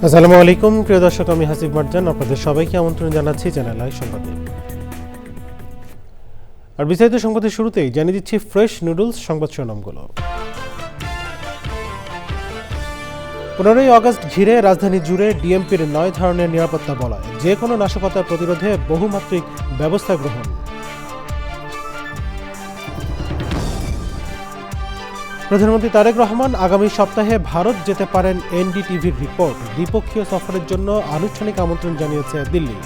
আসসালামু আলাইকুম প্রিয় দর্শক, আমি হাসিব মারজান আপনাদের সবাইকে আমন্ত্রণ জানাচ্ছি চ্যানেল আই সংবাদে। আর বিস্তারিত সংবাদের শুরুতেই জানিয়ে দিচ্ছি ফ্রেশ নুডলস সংবাদ শিরোনামগুলো। 15ই আগস্ট ঘিরে রাজধানী জুড়ে ডিএমপির 9 ধরনের নিরাপত্তা বলয়, যে কোনো নাশকতা প্রতিরোধে বহুমাত্রিক ব্যবস্থা গ্রহণ। প্রধানমন্ত্রী তারেক রহমান আগামী সপ্তাহে ভারত যেতে পারেন, এনডিটিভির রিপোর্ট। দ্বিপক্ষীয় সফরের জন্য আনুষ্ঠানিক আমন্ত্রণ জানিয়েছে দিল্লি।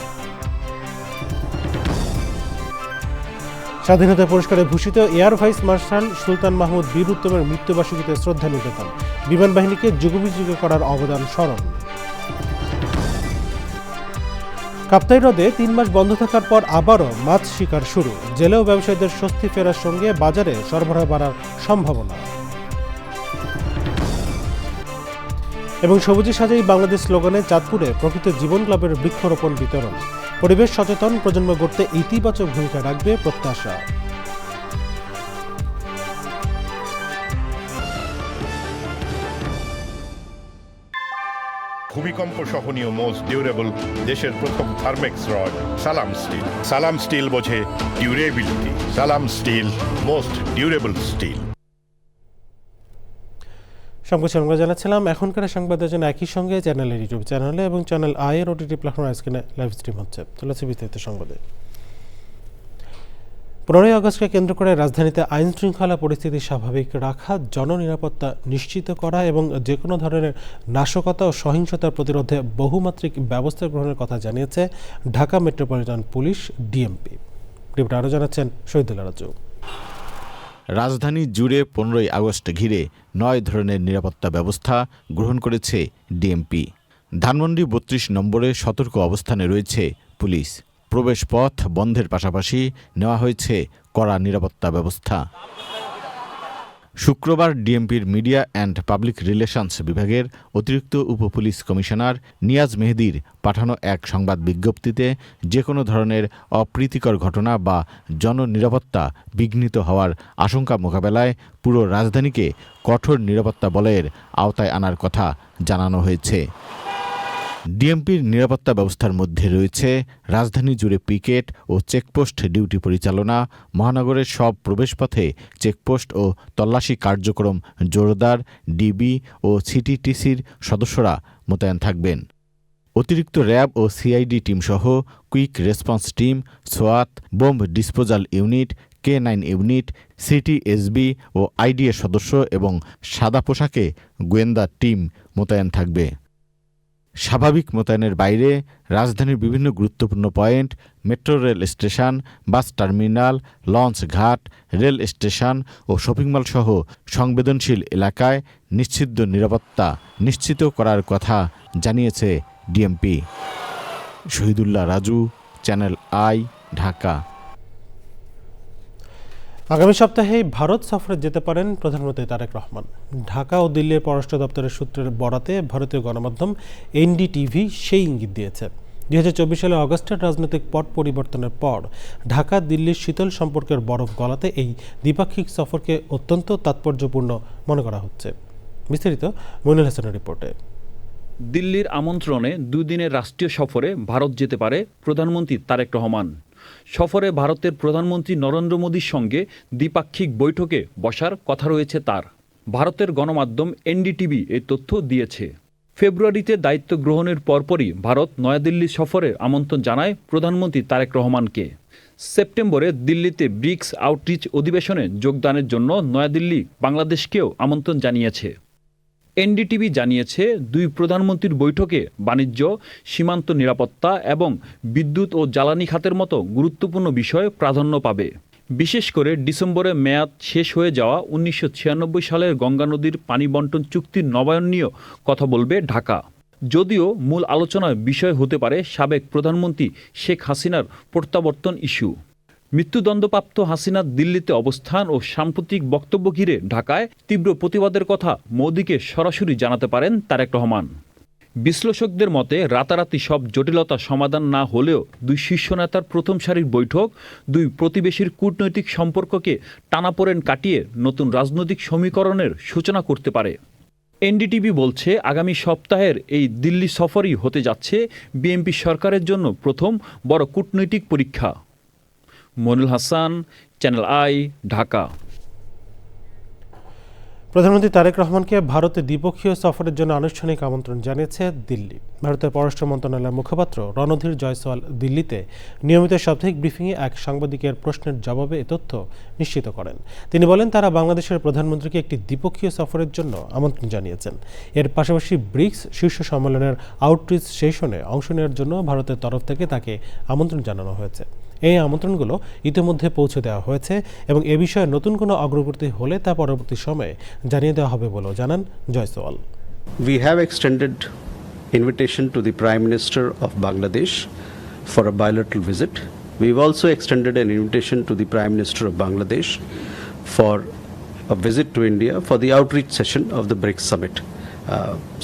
স্বাধীনতা পুরস্কারে ভূষিত এয়ার ভাইস মার্শাল সুলতান মাহমুদ বীর উত্তমের মৃত্যুবার্ষিকীতে শ্রদ্ধা নিবেদন। বিমান বাহিনীকে যুগোপযোগী করার অবদান স্মরণ। কাপ্তাই হ্রদে 3 মাস বন্ধ থাকার পর আবারও মাছ শিকার শুরু। জেলেও ব্যবসায়ীদের স্বস্তি ফেরার সঙ্গে বাজারে সরবরাহ বাড়ার সম্ভাবনা। এবং সবুজে সাজাই বাংলাদেশ স্লোগানে চাঁদপুরে প্রকৃত জীবন ক্লাবের বৃক্ষরোপণ বিতরণ। পরিবেশ সচেতন প্রজন্ম গড়তে ইতিবাচক ভূমিকা রাখবে প্রত্যাশা। ভূমিকম্প সহনীয় মোস্ট ডিউরেবল দেশের প্রথম থার্মেক্স রড সালাম স্টিল। সালাম স্টিল বোঝে ডিউরেবিলিটি। সালাম স্টিল, মোস্ট ডিউরেবল স্টিল। সংবাদ জানাচ্ছিলাম। এখনকার সংবাদের জন্য একই সঙ্গে চ্যানেলের ইউটিউব চ্যানেলে এবং চ্যানেল আই এর ওটিটি প্ল্যাটফর্মে স্ক্রিনে লাইভ স্ট্রিম হচ্ছে। চলেছে বিস্তারিত সংবাদে। 15ই আগস্টকে কেন্দ্র করে রাজধানীতে আইন শৃঙ্খলা পরিস্থিতি স্বাভাবিক রাখা, জননিরাপত্তা নিশ্চিত করা এবং যে কোনো ধরনের নাশকতা ও সহিংসতার প্রতিরোধে বহুমাত্রিক ব্যবস্থা গ্রহণের কথা জানিয়েছে Dhaka metropolitan police, DMP. Report আরও জানাচ্ছেন শহীদুল্লাহ রাজু। রাজধানী জুড়ে 15ই আগস্ট ঘিরে 9 ধরনের নিরাপত্তা ব্যবস্থা গ্রহণ করেছে ডিএমপি। ধানমন্ডি 32 নম্বরে সতর্ক অবস্থানে রয়েছে পুলিশ। প্রবেশ পথ বন্ধের পাশাপাশি নেওয়া হয়েছে কড়া নিরাপত্তা ব্যবস্থা। শুক্রবার ডিএমপির মিডিয়া অ্যান্ড পাবলিক রিলেশনস বিভাগের অতিরিক্ত উপপুলিশ কমিশনার নিয়াজ মেহেদির পাঠানো এক সংবাদ বিজ্ঞপ্তিতে যে কোনো ধরনের অপ্রীতিকর ঘটনা বা জননিরাপত্তা বিঘ্নিত হওয়ার আশঙ্কা মোকাবেলায় পুরো রাজধানীকে কঠোর নিরাপত্তা বলয়ের আওতায় আনার কথা জানানো হয়েছে। ডিএমপির নিরাপত্তা ব্যবস্থার মধ্যে রয়েছে রাজধানী জুড়ে পিকেট ও চেকপোস্ট ডিউটি পরিচালনা, মহানগরের সব প্রবেশপথে চেকপোস্ট ও তল্লাশি কার্যক্রম জোরদার, ডিবি ও সিটিটিসির সদস্যরা মোতায়েন থাকবেন। অতিরিক্ত র্যাব ও সিআইডি টিমসহ কুইক রেসপন্স টিম, সোয়াত, bomb disposal unit, K9 unit, CTSB ও আইডিএ সদস্য এবং সাদা পোশাকে গোয়েন্দা টিম মোতায়েন থাকবে। স্বাভাবিক মোতায়েনের বাইরে রাজধানীর বিভিন্ন গুরুত্বপূর্ণ point, metro rail station, bus terminal, launch ঘাট, রেল স্টেশন ও শপিং মল সহ সংবেদনশীল এলাকায় নিশ্চিত নিরাপত্তা নিশ্চিত করার কথা জানিয়েছে DMP. Shahidullah Raju, channel I, Dhaka. আগামী সপ্তাহে ভারত সফরে যেতে পারেন প্রধানমন্ত্রী তারেক রহমান। ঢাকা ও দিল্লির পররাষ্ট্র দপ্তরের সূত্রের বরাতে ভারতীয় গণমাধ্যম এনডিটিভি সেই ইঙ্গিত দিয়েছে। 2024 সালে অগস্টের রাজনৈতিক পট পরিবর্তনের পর ঢাকা দিল্লির শীতল সম্পর্কের বরফ গলাতে এই দ্বিপাক্ষিক সফরকে অত্যন্ত তাৎপর্যপূর্ণ মনে করা হচ্ছে। বিস্তারিত মইনুল হাসানের রিপোর্টে। দিল্লির আমন্ত্রণে 2 দিনের রাষ্ট্রীয় সফরে ভারত যেতে পারে প্রধানমন্ত্রী তারেক রহমান। সফরে ভারতের প্রধানমন্ত্রী নরেন্দ্র মোদীর সঙ্গে দ্বিপাক্ষিক বৈঠকে বসার কথা রয়েছে তার। ভারতের গণমাধ্যম এনডিটিভি এই তথ্য দিয়েছে। ফেব্রুয়ারিতে দায়িত্ব গ্রহণের পরপরই ভারত নয়াদিল্লি সফরের আমন্ত্রণ জানায় প্রধানমন্ত্রী তারেক রহমানকে। সেপ্টেম্বরে দিল্লিতে ব্রিক্স আউটরিচ অধিবেশনে যোগদানের জন্য নয়াদিল্লি বাংলাদেশকেও আমন্ত্রণ জানিয়েছে। এনডিটিভি জানিয়েছে 2 প্রধানমন্ত্রীর বৈঠকে বাণিজ্য, সীমান্ত নিরাপত্তা এবং বিদ্যুৎ ও জ্বালানি খাতের মতো গুরুত্বপূর্ণ বিষয় প্রাধান্য পাবে। বিশেষ করে ডিসেম্বরে মেয়াদ শেষ হয়ে যাওয়া 1996 সালের গঙ্গা নদীর পানি বন্টন চুক্তির নবায়ন নিয়েও কথা বলবে ঢাকা। যদিও মূল আলোচনার বিষয় হতে পারে সাবেক প্রধানমন্ত্রী শেখ হাসিনার প্রত্যাবর্তন ইস্যু। মৃত্যুদণ্ডপ্রাপ্ত হাসিনার দিল্লিতে অবস্থান ও সাম্প্রতিক বক্তব্য ঘিরে ঢাকায় তীব্র প্রতিবাদের কথা মোদিকে সরাসরি জানাতে পারেন তারেক রহমান। বিশ্লেষকদের মতে রাতারাতি সব জটিলতা সমাধান না হলেও দুই শীর্ষ নেতার প্রথম সারির বৈঠক দুই প্রতিবেশীর কূটনৈতিক সম্পর্ককে টানাপোড়েন কাটিয়ে নতুন রাজনৈতিক সমীকরণের সূচনা করতে পারে। এনডিটিভি বলছে আগামী সপ্তাহের এই দিল্লি সফরই হতে যাচ্ছে বিএনপি সরকারের জন্য প্রথম বড় কূটনৈতিক পরীক্ষা। Monirul Hasan, channel I, Dhaka. প্রধানমন্ত্রী তারেক রহমানকে ভারতে দ্বিপক্ষীয় সফরের জন্য আনুষ্ঠানিক আমন্ত্রণ জানিয়েছে দিল্লি। ভারতের পররাষ্ট্র মন্ত্রণালয়ের মুখপাত্র রণধীর জয়সওয়াল দিল্লিতে নিয়মিত সাপ্তাহিক ব্রিফিংয়ে এক সাংবাদিকের প্রশ্নের জবাবে এ তথ্য নিশ্চিত করেন। তিনি বলেন, তারা বাংলাদেশের প্রধানমন্ত্রীকে একটি দ্বিপক্ষীয় সফরের জন্য আমন্ত্রণ জানিয়েছেন। এর পাশাপাশি ব্রিক্স শীর্ষ সম্মেলনের আউটরিচ সেশনে অংশ নেওয়ার জন্য ভারতের তরফ থেকে তাকে আমন্ত্রণ জানানো হয়েছে। এই আমন্ত্রণগুলো ইতিমধ্যে পৌঁছে দেওয়া হয়েছে এবং এ বিষয়ে নতুন কোনো অগ্রগতি হলে তা পরবর্তী সময়ে জানিয়ে দেওয়া হবে বলেও জানান Jaiswal. We have extended invitation to the Prime Minister of Bangladesh for a bilateral visit. We've also extended an invitation to the Prime Minister of Bangladesh for a visit to India for the outreach session of the BRICS summit.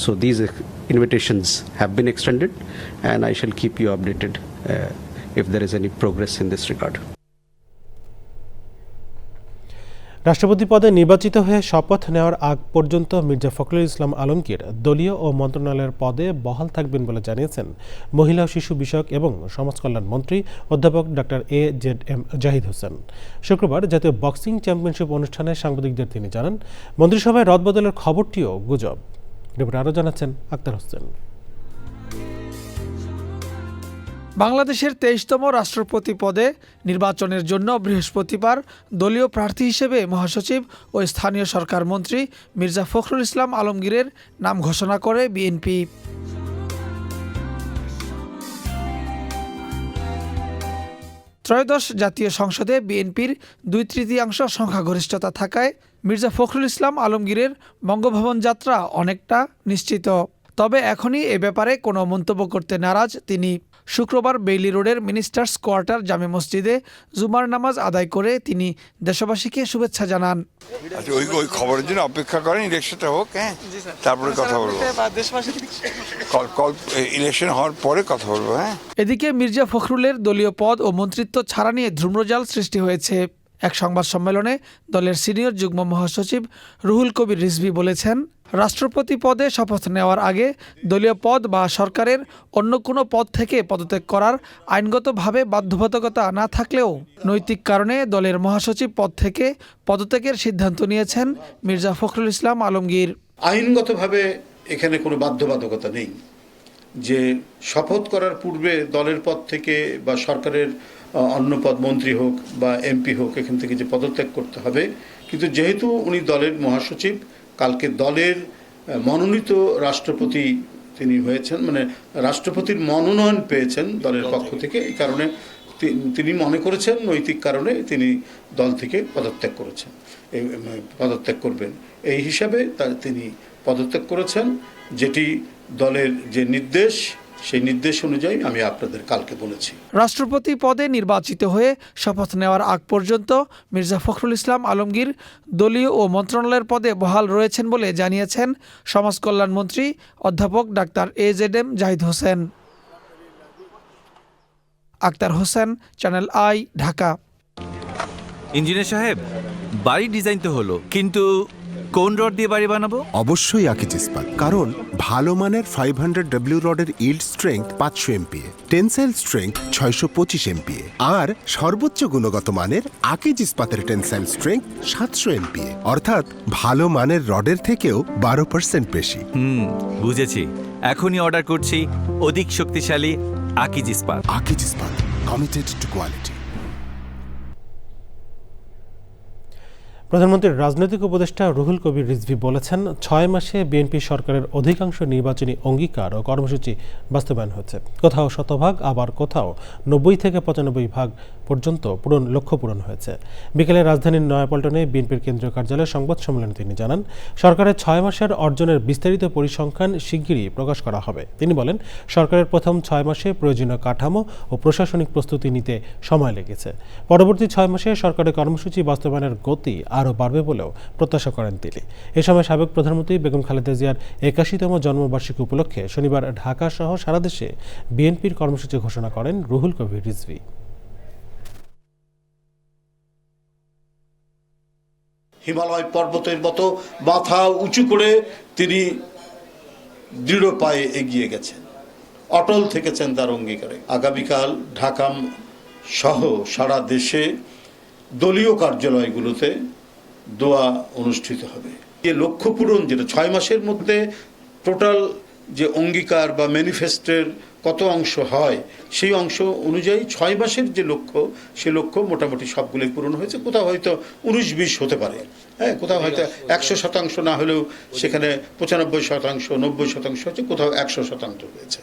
So these invitations have been extended and I shall keep you updated if there is any progress in this regard. রাষ্ট্রপতি পদে নির্বাচিত হয়ে শপথ নেওয়ার আগ পর্যন্ত মির্জা ফখরুল ইসলাম আলমগীর দলীয় ও মন্ত্রণালয়ের পদে বহাল থাকবেন বলে জানিয়েছেন মহিলা ও শিশু বিষয়ক এবং সমাজ কল্যাণ মন্ত্রী অধ্যাপক ডক্টর AZM জাহিদ হোসেন। শুক্রবার জাতীয় বক্সিং চ্যাম্পিয়নশিপ অনুষ্ঠানে সাংবাদিকদের তিনি জানান, মন্ত্রিসভায় রদবদলের খবরটিও গুজব। রিপোর্টে আরও জানাচ্ছেন আক্তার হোসেন। বাংলাদেশের 23তম রাষ্ট্রপতি পদে নির্বাচনের জন্য বৃহস্পতিবার দলীয় প্রার্থী হিসেবে মহাসচিব ও স্থানীয় সরকার মন্ত্রী মির্জা ফখরুল ইসলাম আলমগীরের নাম ঘোষণা করে বিএনপি। ত্রয়োদশ জাতীয় সংসদে বিএনপির 2/3 সংখ্যাগরিষ্ঠতা থাকায় মির্জা ফখরুল ইসলাম আলমগীরের বঙ্গভবন যাত্রা অনেকটা নিশ্চিত। তবে এখনই এ ব্যাপারে কোনো মন্তব্য করতে নারাজ তিনি। শুক্রবার বেইলি রোডের মিনিস্টার্স কোয়ার্টার জামে মসজিদে জুমার নামাজ আদায় করে তিনি দেশবাসীকে শুভেচ্ছা জানান। ওই খবরের জন্য অপেক্ষা করেন, ইলেকশনটা হোক, হ্যাঁ, তারপরে কথা বলবো। ইলেকশন হওয়ার পরে কথা বলবো। হ্যাঁ। এদিকে মির্জা ফখরুলের দলীয় পদ ও মন্ত্রিত্ব ছাড়া নিয়ে ধূম্রজাল সৃষ্টি হয়েছে। এক সংবাদ সম্মেলনে দলের সিনিয়র যুগ্ম মহাসচিব রুহুল কবির রিজভী বলেছেন, রাষ্ট্রপতি পদে শপথ নেওয়ার আগে দলীয় পদ বা সরকারের অন্য কোনো পদ থেকে পদত্যাগ করার আইনগতভাবে বাধ্যবাধকতা না থাকলেও নৈতিক কারণে দলের মহাসচিব পদ থেকে পদত্যাগের সিদ্ধান্ত নিয়েছেন মির্জা ফখরুল ইসলাম আলমগীর। আইনগতভাবে এখানে কোনো বাধ্যবাধকতা নেই যে শপথ করার পূর্বে দলের পদ থেকে বা সরকারের অন্য পদ, মন্ত্রী হোক বা এমপি হোক, এখান থেকে যে পদত্যাগ করতে হবে। কিন্তু যেহেতু উনি দলের মহাসচিব, কালকে দলের মনোনীত রাষ্ট্রপতি তিনি হয়েছেন, মানে রাষ্ট্রপতির মনোনয়ন পেয়েছেন দলের পক্ষ থেকে, এই কারণে তিনি মনে করেছেন নৈতিক কারণে তিনি দল থেকে পদত্যাগ করেছেন, পদত্যাগ করবেন এই হিসাবে তিনি পদত্যাগ করেছেন, যেটি দলের যে নির্দেশ সেই নির্দেশ অনুযায়ী আমি আপনাদের কালকে বলেছি। রাষ্ট্রপতি পদে নির্বাচিত হয়ে শপথ নেওয়ার আগ পর্যন্ত মির্জা ফখরুল ইসলাম আলমগীর দলীয় ও মন্ত্রণালয়ের পদে বহাল রয়েছেন বলে জানিয়েছেন সমাজ কল্যাণ মন্ত্রী অধ্যাপক doctor AZM Zahid Hossain. Akhtar Hossain, channel I, Dhaka. Engineer সাহেব, বাড়ি ডিজাইন তো হলো, কিন্তু কোন রড দিয়ে বাড়ি বানাবো? অবশ্যই আকিজ ইস্পাত, কারণ ভালো মানের 500W রডের yield strength 500 MPa, tensile strength 625 MPa আর সর্বোচ্চ গুণগত মানের আকিজ ইস্পাতের টেনসাইল স্ট্রেংথ 700 MPa, অর্থাৎ ভালো মানের রডের থেকেও 12% বেশি। বুঝেছি, এখনই অর্ডার করছি অধিক শক্তিশালী আকিজ ইস্পাত। আকিজ ইস্পাত, কমিটেড টু কোয়ালিটি। প্রধানমন্ত্রীর রাজনৈতিক উপদেষ্টা রুহুল কবির রিজভী বলেছেন, 6 মাসে বিএনপি সরকারের অধিকাংশ নির্বাচনী অঙ্গীকার ও কর্মসূচি বাস্তবায়ন হচ্ছে। কোথাও 100%, আবার কোথাও 90 থেকে 95% পর্যন্ত লক্ষ্য পূরণ হয়েছে। বিকেলে রাজধানীর নয়াপল্টনে বিএনপির কেন্দ্রীয় কার্যালয়ে সংবাদ সম্মেলনে তিনি জানান, সরকারের 6 মাসের অর্জনের বিস্তারিত পরিসংখ্যান শিগগিরই প্রকাশ করা হবে। তিনি বলেন, সরকারের প্রথম 6 মাসে প্রয়োজনীয় কাঠামো ও প্রশাসনিক প্রস্তুতি নিতে সময় লেগেছে। পরবর্তী 6 মাসে সরকারের কর্মসূচি বাস্তবায়নের গতি আরও বাড়বে বলেও প্রত্যাশা করেন তিনি। এ সময় সাবেক প্রধানমন্ত্রী বেগম খালেদা জিয়ার 81তম জন্মবার্ষিকী উপলক্ষে শনিবার ঢাকা সহ সারা দেশে বিএনপির কর্মসূচি ঘোষণা করেন রুহুল কবির রিজভী। হিমালয় পর্বতের মতো মাথা উঁচু করে তিনি দৃঢ় পায়ে এগিয়ে গেছেন, অটল থেকেছেন তার অঙ্গীকারে। আগামীকাল ঢাকা সহ সারা দেশে দলীয় কার্যালয়গুলোতে দোয়া অনুষ্ঠিত হবে। এই লক্ষ্য পূরণ, যেটা 6 মাসের মধ্যে টোটাল যে অঙ্গীকার বা ম্যানিফেস্টোর কত অংশ হয়, সেই অংশ অনুযায়ী 6 মাসের যে লক্ষ্য, সে লক্ষ্য মোটামুটি সবগুলোই পূরণ হয়েছে। কোথাও হয়তো 19-20 হতে পারে, হ্যাঁ, কোথাও হয়তো 100% না হলেও সেখানে 95%, 90% হচ্ছে, কোথাও 100% হয়েছে।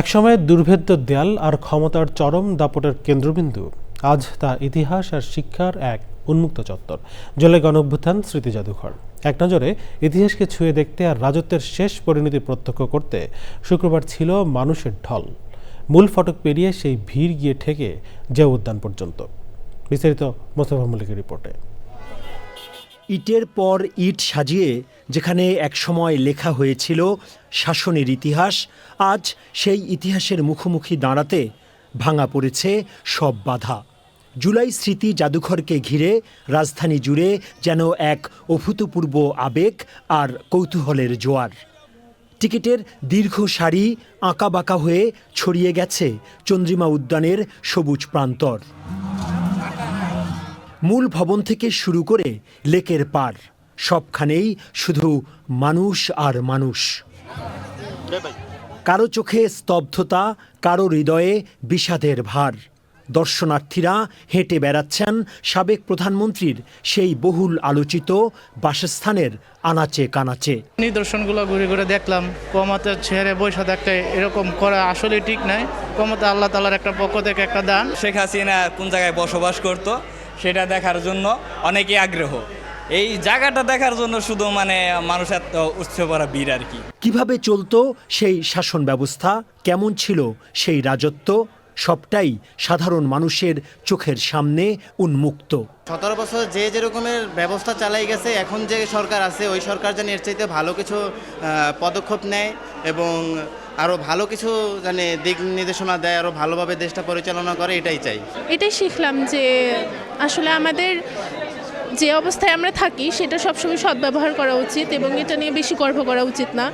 একসময় দুর্ভেদ্য দেয়াল আর ক্ষমতার চরম দাপটের কেন্দ্রবিন্দু আজ তা ইতিহাস আর শিক্ষার এক উন্মুক্ত চত্বর। জুলাই গণঅভ্যুত্থান স্মৃতি জাদুঘর। এক নজরে ইতিহাসকে ছুঁয়ে দেখতে আর রাজত্বের শেষ পরিণতি প্রত্যক্ষ করতে শুক্রবার ছিল মানুষের ঢল। মূল ফটক পেরিয়ে সেই ভিড় গিয়ে ঠেকে জিয়া উদ্যান পর্যন্ত। বিস্তারিত মোস্তফা মল্লিকের রিপোর্টে। ইটের পর ইট সাজিয়ে যেখানে একসময় লেখা হয়েছিল শাসনের ইতিহাস, আজ সেই ইতিহাসের মুখোমুখি দাঁড়াতে ভাঙা পড়েছে সব বাধা। জুলাই স্মৃতি জাদুঘরকে ঘিরে রাজধানী জুড়ে যেন এক অভূতপূর্ব আবেগ আর কৌতূহলের জোয়ার। টিকিটের দীর্ঘ সারি আঁকাবাঁকা হয়ে ছড়িয়ে গেছে চন্দ্রিমা উদ্যানের সবুজ প্রান্তর। মূল ভবন থেকে শুরু করে লেকের পার, সবখানেই শুধু মানুষ আর মানুষ। কারো চোখে স্তব্ধতা, কারো হৃদয়ে বিষাদের ভার। দর্শনার্থীরা হেঁটে বেড়াচ্ছেন সাবেক প্রধানমন্ত্রীর সেই বহুল আলোচিত বাসস্থানের আনাচে কানাচে। নিদর্শনগুলো ঘুরে ঘুরে দেখলাম। ক্ষমতার ছেড়ে বৈশা থাকতে এরকম করা আসলে ঠিক নাই। ক্ষমতা আল্লাহ তাআলার একটা পক্ষ থেকে একটা দান। শেখ হাসিনা কোন জায়গায় বসবাস করত সেটা দেখার জন্য অনেকেই আগ্রহ। এই জায়গাটা দেখার জন্য শুধু মানুষ এত উৎসব করা ভিড় আর কি। কিভাবে চলতো সেই শাসন ব্যবস্থা, কেমন ছিল সেই রাজত্ব, সবটাই সাধারণ মানুষের চোখের সামনে উন্মুক্ত। 17 বছর যে যেরকমের ব্যবস্থা চালাই গেছে, এখন যে সরকার আছে ওই সরকার যেন এর চাইতে ভালো কিছু পদক্ষেপ নেয় এবং আরও ভালো কিছু দিক নির্দেশনা দেয়, আরও ভালোভাবে দেশটা পরিচালনা করে, এটাই চাই। এটাই শিখলাম যে আসলে আমাদের যে অবস্থায় আমরা থাকি সেটা সবসময় সদ্ব্যবহার করা উচিত এবং এটা নিয়ে বেশি গর্ব করা উচিত না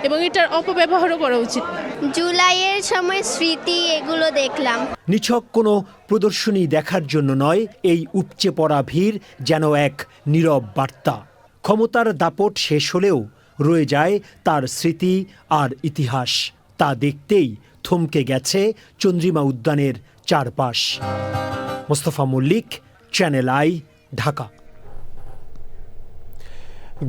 এবং এটার অপব্যবহারও করা উচিত না। জুলাইয়ের সময় স্মৃতি এগুলো দেখলাম। নিছক কোনো প্রদর্শনী দেখার জন্য নয়, এই উপচে পড়া ভিড় যেন এক নীরব বার্তা। ক্ষমতার দাপট শেষ হলেও রয়ে যায় তার স্মৃতি আর ইতিহাস। তা দেখতেই থমকে গেছে চন্দ্রিমা উদ্যানের চারপাশ। Mostafa Mallik, channel I, Dhaka.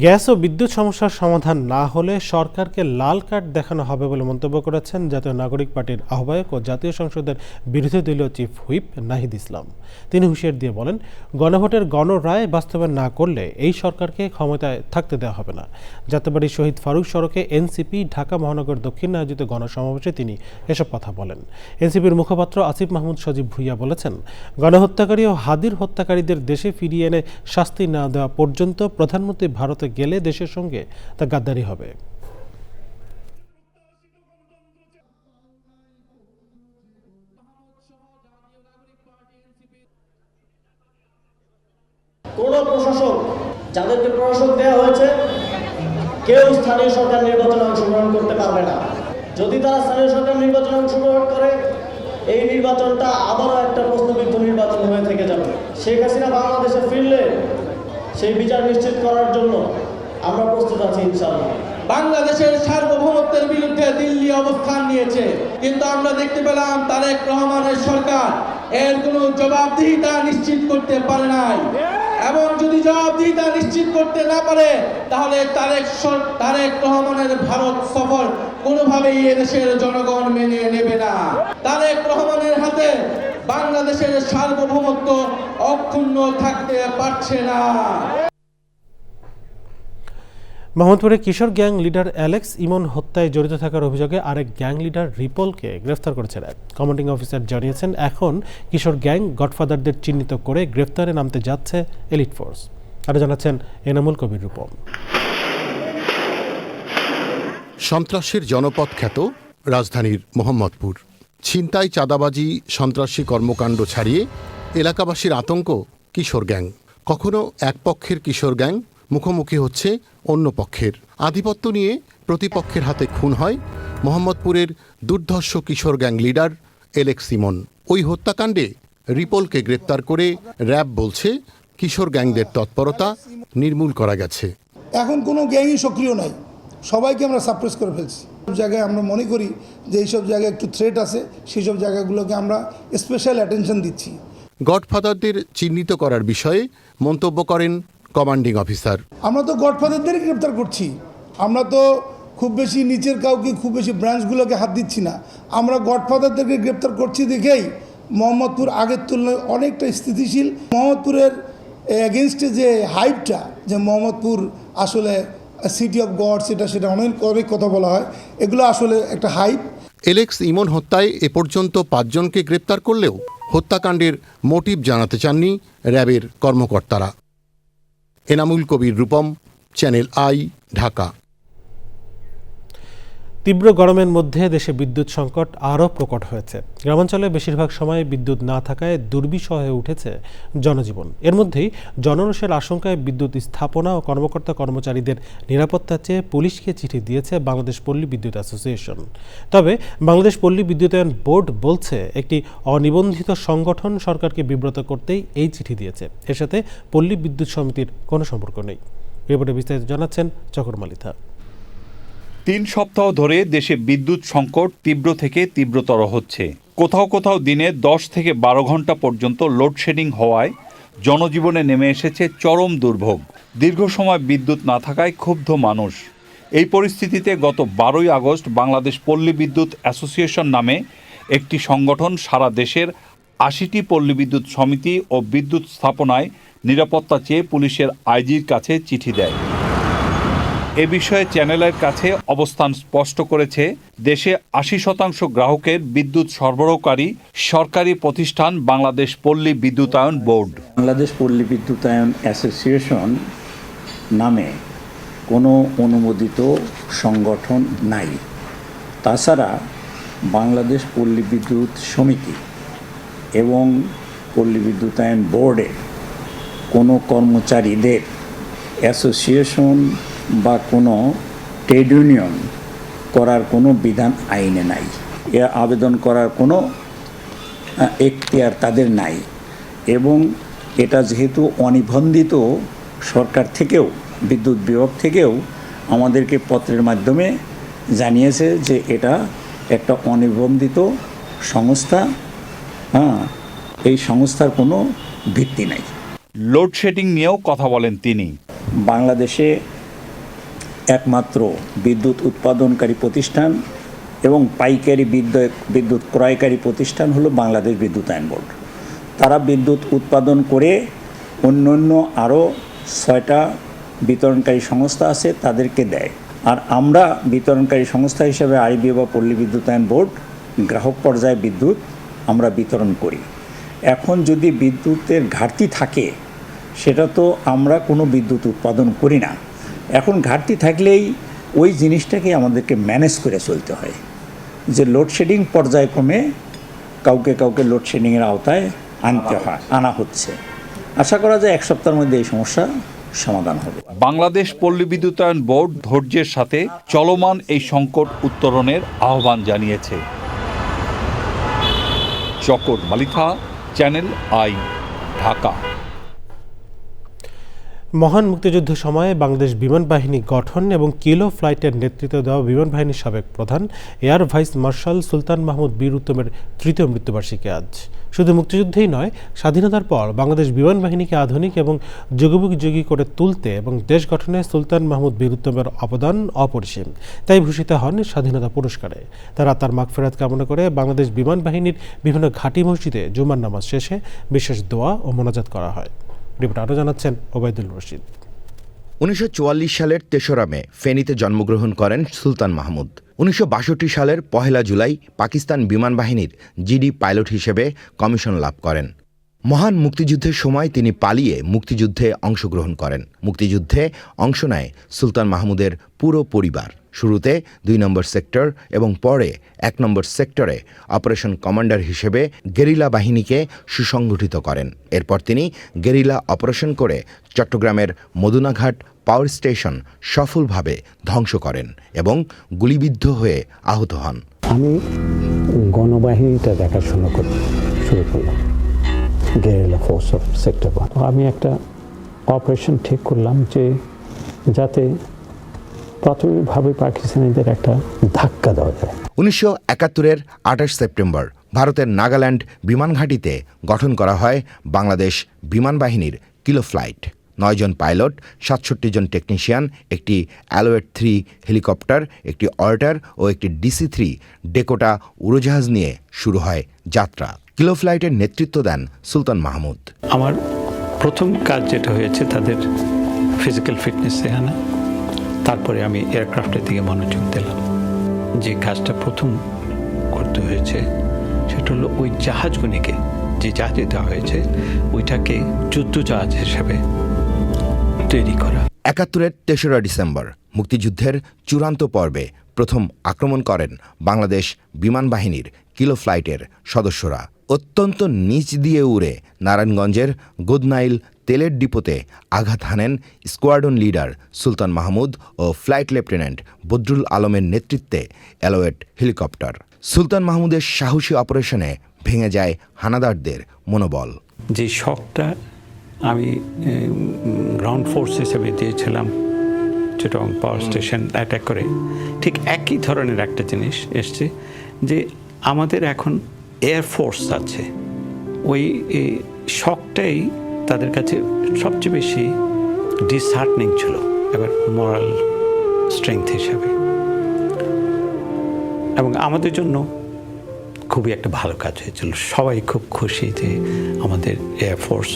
Gas ও বিদ্যুৎ সমস্যার সমাধান না হলে সরকারকে লাল কার্ড দেখানো হবে বলে মন্তব্য করেছেন জাতীয় নাগরিক পার্টির আহ্বায়ক ও জাতীয় সংসদের বিরোধী দলীয় চিফ হুইপ নাহিদ ইসলাম। তিনি হুঁশিয়ার দিয়ে বলেন, গণভোটের গণরায় বাস্তবায়ন না করলে এই সরকারকে ক্ষমতায় থাকতে দেওয়া হবে না। যাত্রাবাড়ী শহীদ ফারুক সড়কে এনসিপি ঢাকা মহানগর দক্ষিণ আয়োজিত গণসমাবেশে তিনি এসব কথা বলেন। এনসিপির মুখপাত্র আসিফ মাহমুদ সজীব ভুইয়া বলেছেন, গণহত্যাকারী ও হাদির হত্যাকারীদের দেশে ফিরিয়ে এনে শাস্তি না দেওয়া পর্যন্ত প্রধানমন্ত্রী ভারতে গেলে দেশের সঙ্গে তা গাদ্দারি হবে। কোন প্রশাসক, যাদেরকে প্রশাসক দেওয়া হয়েছে, কেউ স্থানীয় সরকার নির্বাচনে অংশগ্রহণ করতে পারবে না। যদি তারা স্থানীয় সরকার নির্বাচনে অংশগ্রহণ করে, এই নির্বাচনটা আবারও একটা প্রশ্নবিদ্ধ নির্বাচন হয়ে থেকে যাবে। শেখ হাসিনা বাংলাদেশে ফিরলে সেই বিচার নিশ্চিত করার জন্য আমরা প্রস্তুত আছি ইনশাআল্লাহ। বাংলাদেশের সার্বভৌমত্বের বিরুদ্ধে দিল্লি অবস্থান নিয়েছে, কিন্তু আমরা দেখতে পেলাম তারেক রহমানের সরকার এর কোনো জবাবদিহিতা নিশ্চিত করতে পারে নাই, এবং যদি জবাবদিহিতা নিশ্চিত করতে না পারে তাহলে তারেক রহমানের ভারত সফর কোনোভাবেই এদেশের জনগণ মেনে নেবে না। তারেক রহমানের হাতে বাংলাদেশের সার্বভৌমত্ব অক্ষুণ্ণ থাকতে পারছে না। মোহাম্মদপুরে কিশোর গ্যাং লিডার অ্যালেক্স ইমন হত্যায় জড়িত থাকার অভিযোগে আরেক গ্যাং লিডার রিপলকে গ্রেফতার করেছে র্যাব। কমান্ডিং অফিসার জানিয়েছেন, এখন কিশোর গ্যাং গডফাদারদের চিহ্নিত করে গ্রেফতারে নামতে যাচ্ছে এলিট ফোর্স। আরও জানাচ্ছেন এনামুল কবির রূপম। সন্ত্রাসের জনপদ খ্যাত রাজধানীর মোহাম্মদপুর। ছিনতাই, চাঁদাবাজি, সন্ত্রাসী কর্মকাণ্ড ছাড়িয়ে এলাকাবাসীর আতঙ্ক কিশোর গ্যাং। কখনো এক পক্ষের কিশোর গ্যাং মুখোমুখি হচ্ছে অন্য পক্ষের। আধিপত্য নিয়ে প্রতিপক্ষের হাতে খুন হয় মোহাম্মদপুরের দুর্ধর্ষ কিশোর গ্যাং লিডার অ্যালেক্স ইমন। ওই হত্যাকাণ্ডে রিপলকে গ্রেপ্তার করে র্যাব বলছে কিশোর গ্যাংদের তৎপরতা নির্মূল করা গেছে। এখন কোনো গ্যাংই সক্রিয় নাই, সবাইকে আমরা সাপ্রেস করে ফেলছি। সব জায়গায় আমরা মনে করি যে এইসব জায়গায় একটু থ্রেট আছে, সেই সব জায়গাগুলোকে আমরা স্পেশাল অ্যাটেনশন দিচ্ছি। গডফাদারদের চিহ্নিত করার বিষয়ে মন্তব্য করেন কমান্ডিং অফিসার। আমরা তো গডফাদারদেরই গ্রেপ্তার করছি, আমরা তো খুব বেশি নিচের কাউকে, খুব বেশি ব্রাঞ্চগুলোকে হাত দিচ্ছি না। আমরা গডফাদারদেরকে গ্রেপ্তার করছি দেখেই মোহাম্মদপুর আগের তুলনায় অনেকটা স্থিতিশীল। মোহাম্মদপুরের এগেনস্টে যে হাইপটা, যে মোহাম্মদপুর আসলে সিটি অফ গডস, সেটা অনেক কথা বলা হয়, এগুলো আসলে একটা হাইপ। অ্যালেক্স ইমন হত্যায় এ পর্যন্ত 5 জনকে গ্রেপ্তার করলেও হত্যাকাণ্ডের মোটিভ জানাতে চাননি র্যাবের কর্মকর্তারা। Enamul Kabir Rupam, channel I, Dhaka. তীব্র গরমের মধ্যে দেশে বিদ্যুৎ সংকট আরও প্রকট হয়েছে। গ্রামাঞ্চলে বেশিরভাগ সময় বিদ্যুৎ না থাকায় দুর্বিষহ হয়ে উঠেছে জনজীবন। এর মধ্যেই জনরোষের আশঙ্কায় বিদ্যুৎ স্থাপনা ও কর্মকর্তা কর্মচারীদের নিরাপত্তা চেয়ে পুলিশকে চিঠি দিয়েছে বাংলাদেশ পল্লী বিদ্যুৎ অ্যাসোসিয়েশন। তবে বাংলাদেশ পল্লী বিদ্যুতায়ন বোর্ড বলছে, একটি অনিবন্ধিত সংগঠন সরকারকে বিব্রত করতেই এই চিঠি দিয়েছে। এর সাথে পল্লী বিদ্যুৎ সমিতির কোনো সম্পর্ক নেই। রিপোর্টে বিস্তারিত জানাচ্ছেন চকর মালিথা। 3 সপ্তাহ ধরে দেশে বিদ্যুৎ সংকট তীব্র থেকে তীব্রতর হচ্ছে। কোথাও কোথাও দিনে 10 থেকে 12 ঘন্টা পর্যন্ত লোডশেডিং হওয়ায় জনজীবনে নেমে এসেছে চরম দুর্ভোগ। দীর্ঘ সময় বিদ্যুৎ না থাকায় ক্ষুব্ধ মানুষ। এই পরিস্থিতিতে গত 12ই আগস্ট বাংলাদেশ পল্লী বিদ্যুৎ অ্যাসোসিয়েশন নামে একটি সংগঠন সারা দেশের 80টি পল্লী বিদ্যুৎ সমিতি ও বিদ্যুৎ স্থাপনায় নিরাপত্তা চেয়ে পুলিশের আইজির কাছে চিঠি দেয়। এ বিষয়ে চ্যানেলের কাছে অবস্থান স্পষ্ট করেছে দেশে 80% গ্রাহকের বিদ্যুৎ সরবরাহকারী সরকারি প্রতিষ্ঠান বাংলাদেশ পল্লী বিদ্যুতায়ন বোর্ড। বাংলাদেশ পল্লী বিদ্যুতায়ন অ্যাসোসিয়েশন নামে কোনো অনুমোদিত সংগঠন নাই। তাছাড়া বাংলাদেশ পল্লী বিদ্যুৎ সমিতি এবং পল্লী বিদ্যুতায়ন বোর্ডে কোনো কর্মচারীদের অ্যাসোসিয়েশন বা কোনো ট্রেড ইউনিয়ন করার কোনো বিধান আইনে নাই। এ আবেদন করার কোনো এখতিয়ার তাদের নাই, এবং এটা যেহেতু অনিবন্ধিত, সরকার থেকেও, বিদ্যুৎ বিভাগ থেকেও আমাদেরকে পত্রের মাধ্যমে জানিয়েছে যে এটা একটা অনিবন্ধিত সংস্থা। এই সংস্থার কোনো ভিত্তি নাই। লোডশেডিং নিয়েও কথা বলেন তিনি। বাংলাদেশে একমাত্র বিদ্যুৎ উৎপাদনকারী প্রতিষ্ঠান এবং পাইকারি বিদ্যুৎ ক্রয়কারী প্রতিষ্ঠান হলো বাংলাদেশ বিদ্যুতায়ন বোর্ড। তারা বিদ্যুৎ উৎপাদন করে অন্য আরও 6টা বিতরণকারী সংস্থা আছে, তাদেরকে দেয়। আর আমরা বিতরণকারী সংস্থা হিসেবে আইবি বা পল্লী বিদ্যুতায়ন বোর্ড গ্রাহক পর্যায়ে বিদ্যুৎ আমরা বিতরণ করি। এখন যদি বিদ্যুতের ঘাটতি থাকে, সেটা তো আমরা কোনো বিদ্যুৎ উৎপাদন করি না। এখন ঘাটতি থাকলেই ওই জিনিসটাকে আমাদেরকে ম্যানেজ করে চলতে হয়, যে লোডশেডিং পর্যায়ক্রমে কাউকে লোডশেডিংয়ের আওতায় আনা হচ্ছে। আশা করা যায় 1 সপ্তাহের মধ্যে এই সমস্যা সমাধান হবে। বাংলাদেশ পল্লী বিদ্যুতায়ন বোর্ড ধৈর্যের সাথে চলমান এই সংকট উত্তরণের আহ্বান জানিয়েছে। চকর মালিথা, চ্যানেল আই, ঢাকা। মহান মুক্তিযুদ্ধের সময়ে বাংলাদেশ বিমান বাহিনী গঠন এবং কিলো ফ্লাইটের নেতৃত্ব দেওয়া বিমান বাহিনীর সাবেক প্রধান এয়ার ভাইস মার্শাল সুলতান মাহমুদ বীর উত্তমের তৃতীয় মৃত্যুবার্ষিকী আজ। শুধু মুক্তিযুদ্ধেই নয়, স্বাধীনতার পর বাংলাদেশ বিমান বাহিনীকে আধুনিক এবং যুগোপযোগী করে তুলতে এবং দেশ গঠনে সুলতান মাহমুদ বীর উত্তমের অবদান অপরিসীম। তাই ভূষিত হন স্বাধীনতা পুরস্কারে। তার আত্মার মাগফিরাত কামনা করে বাংলাদেশ বিমান বাহিনীর বিভিন্ন ঘাঁটি মসজিদে জুমার নামাজ শেষে বিশেষ দোয়া ও মোনাজাত করা হয়। রিপোর্ট আরও জানাচ্ছেন ওবায়দুল রশিদ। 1944 সালের 3রা মে ফেনীতে জন্মগ্রহণ করেন সুলতান মাহমুদ। 1962 সালের 1 জুলাই পাকিস্তান বিমান বাহিনীর জিডি পাইলট হিসেবে কমিশন লাভ করেন। মহান মুক্তিযুদ্ধের সময় তিনি পালিয়ে মুক্তিযুদ্ধে অংশগ্রহণ করেন। মুক্তিযুদ্ধে অংশ নেয় সুলতান মাহমুদের পুরো পরিবার। শুরুতে 2 নম্বর সেক্টর এবং পরে 1 নম্বর সেক্টরে অপারেশন কমান্ডার হিসেবে গেরিলা বাহিনীকে সুসংগঠিত করেন। এরপর তিনি গেরিলা অপারেশন করে চট্টগ্রামের মদুনাঘাট পাওয়ার স্টেশন সফলভাবে ধ্বংস করেন এবং গুলিবিদ্ধ হয়ে আহত হন। আমি গণবাহিনীটা দেখাশোনা শুরু করলাম, গেরিলা ফোর্স অফ সেক্টর 1। আমি একটা অপারেশন ঠিক করলাম যে যাতে প্রাথমিকভাবে পাকিস্তানিদের একটা ধাক্কা দেওয়া যায়। 1971-এর 28 সেপ্টেম্বর ভারতের নাগাল্যান্ড বিমান ঘাঁটিতে গঠন করা হয় বাংলাদেশ বিমান বাহিনীর কিলো ফ্লাইট। 9 জন পাইলট, 67 জন টেকনিশিয়ান, একটি অ্যালোয়েট 3 হেলিকপ্টার, একটি অল্টার ও একটি DC-3 ডেকোটা উড়োজাহাজ নিয়ে শুরু হয় যাত্রা। কিলো ফ্লাইটের নেতৃত্ব দেন সুলতান মাহমুদ। আমার প্রথম কাজ যেটা হয়েছে তাদের ফিজিক্যাল ফিটনেস দেখানো, তারপরে আমি এয়ারক্রাফটের দিকে মনোযোগ দিলাম। যে কাজটা প্রথম করতে হয়েছে সেটা হলো ওই জাহাজগুলিকে, যে জাহাজে দেওয়া হয়েছে ওইটাকে যুদ্ধ জাহাজ হিসেবে তৈরি করা। 71-এর 3রা ডিসেম্বর মুক্তিযুদ্ধের চূড়ান্ত পর্বে প্রথম আক্রমণ করেন বাংলাদেশ বিমান বাহিনীর কিলো ফ্লাইটের সদস্যরা। অত্যন্ত নিচ দিয়ে উড়ে নারায়ণগঞ্জের গুদনাইল তেলের ডিপোতে আঘাত হানেন স্কোয়াড্রন লিডার সুলতান মাহমুদ ও ফ্লাইট লেফটেন্যান্ট বদরুল আলমের নেতৃত্বে অ্যালোয়েট হেলিকপ্টার। সুলতান মাহমুদের সাহসী অপারেশনে ভেঙে যায় হানাদারদের মনোবল। যে শকটা আমি গ্রাউন্ড ফোর্স হিসেবে দিয়েছিলাম চিটাগং পাওয়ার স্টেশন অ্যাটাক করে, ঠিক একই ধরনের একটা জিনিস এসছে যে আমাদের এখন এয়ারফোর্স আছে। ওই শকটাই তাদের কাছে সবচেয়ে বেশি ডিসহার্টনিং ছিল, এবার মোরাল স্ট্রেংথ হিসাবে। এবং আমাদের জন্য খুবই একটা ভালো কাজ হয়েছিল। সবাই খুব খুশি যে আমাদের এয়ারফোর্স,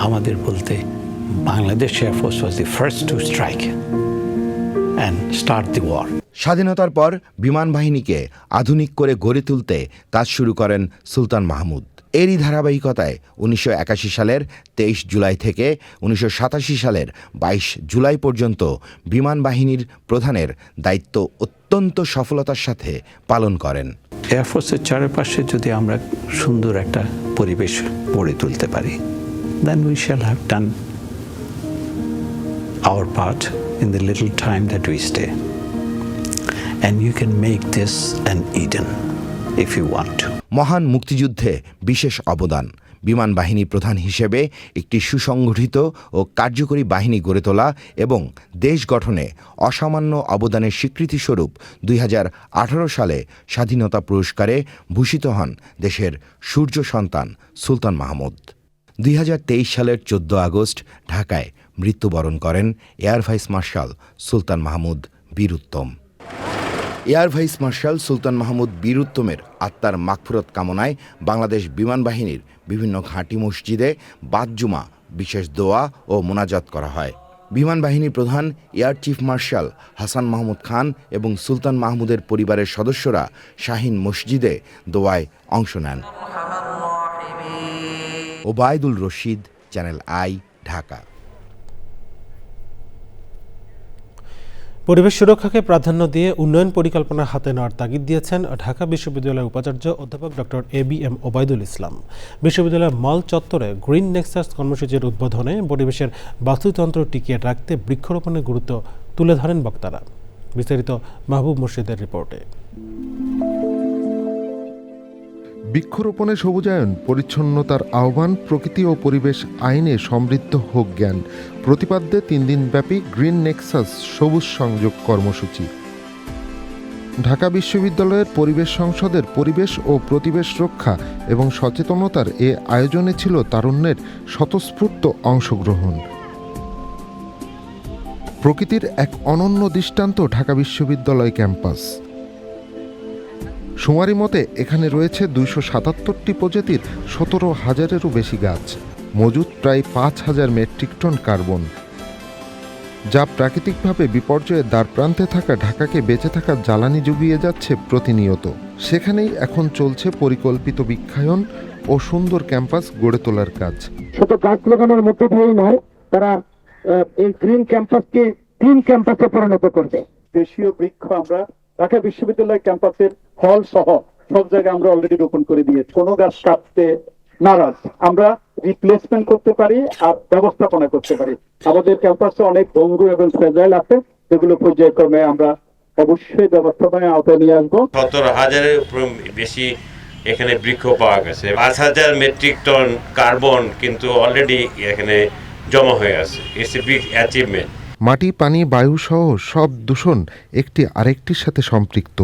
আমাদের বলতে Bangladesh air force was the first to strike and start the war. স্বাধীনতার পর বিমান বাহিনীকে আধুনিক করে গড়ে তুলতে কাজ শুরু করেন সুলতান মাহমুদ। এরই ধারাবাহিকতায় 1981 সালের 23 জুলাই থেকে 1987 সালের 22 জুলাই পর্যন্ত বিমান বাহিনীর প্রধানের দায়িত্ব অত্যন্ত সফলতার সাথে পালন করেন। এয়ারফোর্সের চারপাশে যদি আমরা সুন্দর একটা পরিবেশ গড়ে তুলতে পারি, then we shall have done our part in the little time that we stay. And you can make this an Eden if you want to. মহান মুক্তিযুদ্ধে বিশেষ অবদান। বিমান বাহিনী প্রধান হিসেবে একটি সুসংগঠিত ও কার্যকরী বাহিনী গড়ে তোলা এবং দেশ গঠনে অসামান্য অবদানের স্বীকৃতিস্বরূপ 2018 সালে স্বাধীনতা পুরস্কারে ভূষিত হন দেশের সূর্য সন্তান সুলতান মাহমুদ। 2023 সালের 14 আগস্ট ঢাকায় মৃত্যুবরণ করেন এয়ার ভাইস মার্শাল সুলতান মাহমুদ বীর উত্তম। এয়ার ভাইস মার্শাল সুলতান মাহমুদ বীর উত্তমের আত্মার মাগফিরাত কামনায় বাংলাদেশ বিমান বাহিনীর বিভিন্ন ঘাঁটি মসজিদে বাদ জুমা বিশেষ দোয়া ও মোনাজাত করা হয়। বিমান বাহিনী প্রধান air chief marshal Hasan Mahmud Khan এবং সুলতান মাহমুদের পরিবারের সদস্যরা শাহীন মসজিদে দোয়ায় অংশ নেন। Obaidul Rashid, channel I, Dhaka. পরিবেশ সুরক্ষাকে প্রাধান্য দিয়ে উন্নয়ন পরিকল্পনা হাতে নেওয়ার তাগিদ দিয়েছেন ঢাকা বিশ্ববিদ্যালয়ের উপাচার্য অধ্যাপক ডক্টর ABM ওবায়দুল ইসলাম। বিশ্ববিদ্যালয়ের মল চত্বরে গ্রিন নেক্সাস কর্মসূচির উদ্বোধনে পরিবেশের বাস্তুতন্ত্র টিকিয়ে রাখতে বৃক্ষরোপণের গুরুত্ব তুলে ধরেন বক্তারা। বিস্তারিত মাহবুব মুর্শিদের রিপোর্টে। বৃক্ষরোপণে সবুজায়ন, পরিচ্ছন্নতার আহ্বান, প্রকৃতি ও পরিবেশ আইনে সমৃদ্ধ হোক জ্ঞান প্রতিপাদ্যে 3 দিনব্যাপী গ্রিন নেক্সাস সবুজ সংযোগ কর্মসূচি। ঢাকা বিশ্ববিদ্যালয়ের পরিবেশ সংসদের পরিবেশ ও প্রতিবেশ রক্ষা এবং সচেতনতার এ আয়োজনে ছিল তারুণ্যের স্বতঃস্ফূর্ত অংশগ্রহণ। প্রকৃতির এক অনন্য দৃষ্টান্ত ঢাকা বিশ্ববিদ্যালয় ক্যাম্পাস। শুমারি মতে এখানে রয়েছে 277টি প্রজাতির 17,000-এরও বেশি গাছ, মজুদ প্রায় 5,000 মেট্রিক টন কার্বন, যা প্রাকৃতিকভাবে বিপর্যয়ের দ্বারপ্রান্তে থাকা ঢাকাকে বেঁচে থাকার জ্বালানি জুগিয়ে যাচ্ছে প্রতিনিয়ত। সেখানেই এখন চলছে পরিকল্পিত বৃক্ষায়ন ও সুন্দর ক্যাম্পাস গড়ে তোলার কাজ। শুধু গাছ লাগানোর মধ্যে দিয়েই নয়, তারা এই গ্রিন ক্যাম্পাসকে ক্লিন ক্যাম্পাসে পরিণত করবে। দেশীয় বৃক্ষ আমরা ঢাকা বিশ্ববিদ্যালয় ক্যাম্পাসের ফল সহ সব জায়গায় আমরা অলরেডি রোপণ করে দিয়েছি। কোনো গাছ কাটতে নারাজ, আমরা রিপ্লেসমেন্ট করতে পারি আর ব্যবস্থাপনা করতে পারি। আমাদের ক্যাম্পাসে অনেক ভঙ্গুর এবং ফ্রেজাইল আছে, যেগুলো পর্যায়ক্রমে আমরা অবশ্যই ব্যবস্থাপনায় আওতায় নিয়ে আসবো। 17,000-এর বেশি এখানে বৃক্ষ পাওয়া গেছে। 5,000 মেট্রিক টন কার্বন কিন্তু অলরেডি এখানে জমা হয়ে আছে। It's a big achievement. মাটি, পানি, বায়ু সহ সব দূষণ একটি আরেকটির সাথে সম্পৃক্ত,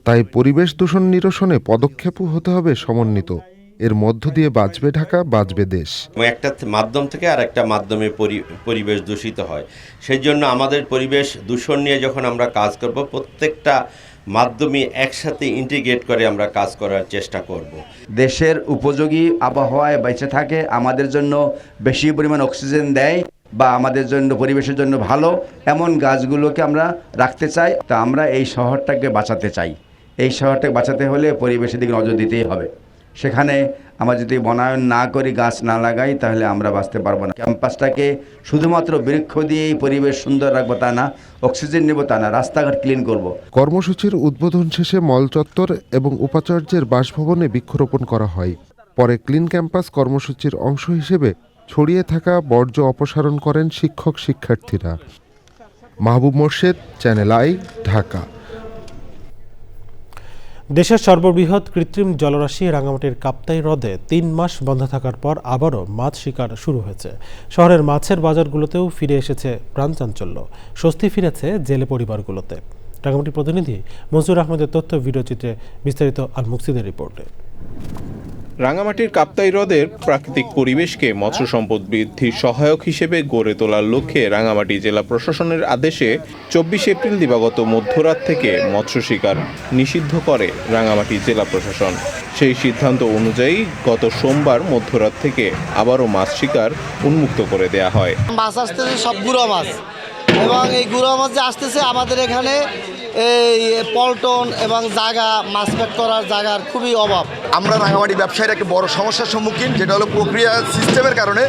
তাই পরিবেশ দূষণ নিরসনে পদক্ষেপও হতে হবে সমন্বিত। এর মধ্য দিয়ে বাঁচবে ঢাকা, বাঁচবে দেশ। একটা মাধ্যম থেকে আর একটা মাধ্যমে পরিবেশ দূষিত হয়, সেই জন্য আমাদের পরিবেশ দূষণ নিয়ে যখন আমরা কাজ করব, প্রত্যেকটা মাধ্যমে একসাথে ইন্টিগ্রেট করে আমরা কাজ করার চেষ্টা করব। দেশের উপযোগী আবহাওয়ায় বেঁচে থাকে, আমাদের জন্য বেশি পরিমাণ অক্সিজেন দেয় বা আমাদের জন্য পরিবেশের জন্য ভালো এমন গাছগুলোকে আমরা রাখতে চাই। তা আমরা এই শহরটাকে বাঁচাতে চাই। এই শহরটাকে বাঁচাতে হলে পরিবেশের দিকে নজর দিতেই হবে। সেখানে আমরা যদি বনায়ন না করি, গাছ না লাগাই, তাহলে আমরা বাঁচতে পারবো না। ক্যাম্পাসটাকে শুধুমাত্র বৃক্ষ দিয়েই পরিবেশ সুন্দর রাখবো তা না, অক্সিজেন নেব তা না, রাস্তাঘাট ক্লিন করব। কর্মসূচির উদ্বোধন শেষে মল চত্বর এবং উপাচার্যের বাসভবনে বৃক্ষরোপণ করা হয়। পরে ক্লিন ক্যাম্পাস কর্মসূচির অংশ হিসেবে ছড়িয়ে থাকা বর্জ্য অপসারণ করেন শিক্ষক শিক্ষার্থীরা। মাহবুব মোর্শেদ, চ্যানেল আই, ঢাকা। দেশের সর্ববৃহৎ কৃত্রিম জলরাশি রাঙামাটির কাপ্তাই হ্রদে 3 মাস বন্ধ থাকার পর আবারও মাছ শিকার শুরু হয়েছে। শহরের মাছের বাজারগুলোতেও ফিরে এসেছে প্রাণচাঞ্চল্য, স্বস্তি ফিরেছে জেলে পরিবারগুলোতে। রাঙামাটি প্রতিনিধি মনসুর আহমেদের তথ্য ভিডিওচিত্রে বিস্তারিত আল মুকসিদের রিপোর্টে। রাঙামাটির কাপ্তাই হ্রদের প্রাকৃতিক পরিবেশকে মৎস্য সম্পদ বৃদ্ধির সহায়ক হিসেবে গড়ে তোলার লক্ষ্যে রাঙামাটি জেলা প্রশাসনের আদেশে 24 এপ্রিল দিবাগত মধ্যরাত থেকে মৎস্য শিকার নিষিদ্ধ করে রাঙামাটি জেলা প্রশাসন। সেই সিদ্ধান্ত অনুযায়ী গত সোমবার মধ্যরাত থেকে আবারও মাছ শিকার উন্মুক্ত করে দেয়া হয়। মাছ আসতেছে সব গুঁড়ো মাছ, এবং এই গুঁড়ো মাছ যে আসতেছে আমাদের এখানে এই পল্টন এবং জায়গা মাছ প্যাক করার জায়গার খুবই অভাব। আমরা রাঙামাটি ব্যবসায়ীর একটা বড় সমস্যার সম্মুখীন, যেটা হলো প্রক্রিয়া সিস্টেমের কারণে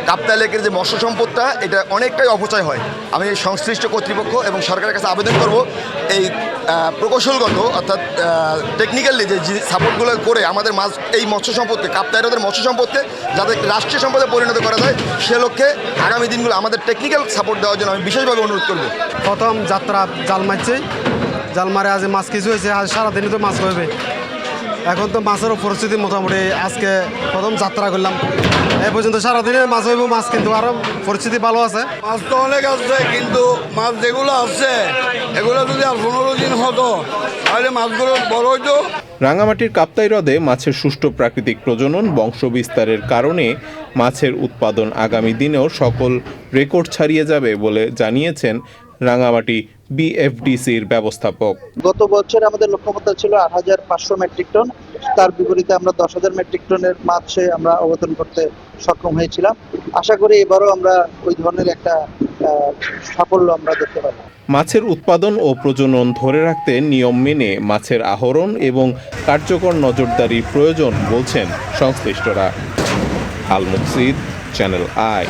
কাপ্তাই লেকের যে মৎস্য সম্পদটা এটা অনেকটাই অপচয় হয়। আমি সংশ্লিষ্ট কর্তৃপক্ষ এবং সরকারের কাছে আবেদন করব এই প্রকৌশলগত অর্থাৎ টেকনিক্যালি যে সাপোর্টগুলো করে আমাদের মাছ এই মৎস্য সম্পদকে কাপ্তাই হ্রদের মৎস্য সম্পদকে যাতে রাষ্ট্রীয় সম্পদে পরিণত করা যায়, সে লক্ষ্যে আগামী দিনগুলো আমাদের টেকনিক্যাল সাপোর্ট দেওয়ার জন্য আমি বিশেষভাবে অনুরোধ করব। প্রথম যাত্রা জাল মারছে, জাল মারে আজ মাছ কিছু হয়েছে, আজ সারাদিনই তো মাছ হবে। এখন তো মাছেরও পরিস্থিতি মোটামুটি, আজকে প্রথম যাত্রা করলাম, এই পর্যন্ত সারাদিনে মাছ হইব, মাছ কিন্তু আরো পরিস্থিতি ভালো আছে। মাছ তো অনেক আছে, কিন্তু মাছ যেগুলো আছে এগুলো যদি আর 15 দিন হতো তাহলে মাছগুলো বড় হইতো। রাঙামাটির কাপ্তাই হ্রদে মাছের সুষ্ঠু প্রাকৃতিক প্রজনন বংশ বিস্তারের কারণে মাছের উৎপাদন আগামী দিনেও সকল রেকর্ড ছাড়িয়ে যাবে বলে জানিয়েছেন রাঙামাটি বিএফডিসির ব্যবস্থাপক। গত বছর আমাদের লক্ষ্যমাত্রা ছিল 8,500 মেট্রিক টন, তার বিপরীতে আমরা 10,000 মেট্রিক টনের মাছে আমরা অবতরণ করতে সক্ষম হয়েছিলাম। আশা করি এবারও আমরা ওই ধরনের একটা সাফল্য আমরা দেখতে পাবো। মাছের উৎপাদন ও প্রজনন ধরে রাখতে নিয়ম মেনে মাছের আহরণ এবং কার্যকর নজরদারির প্রয়োজন বলছেন সংশ্লিষ্টরা। আল মুকসিদ, চ্যানেল আই।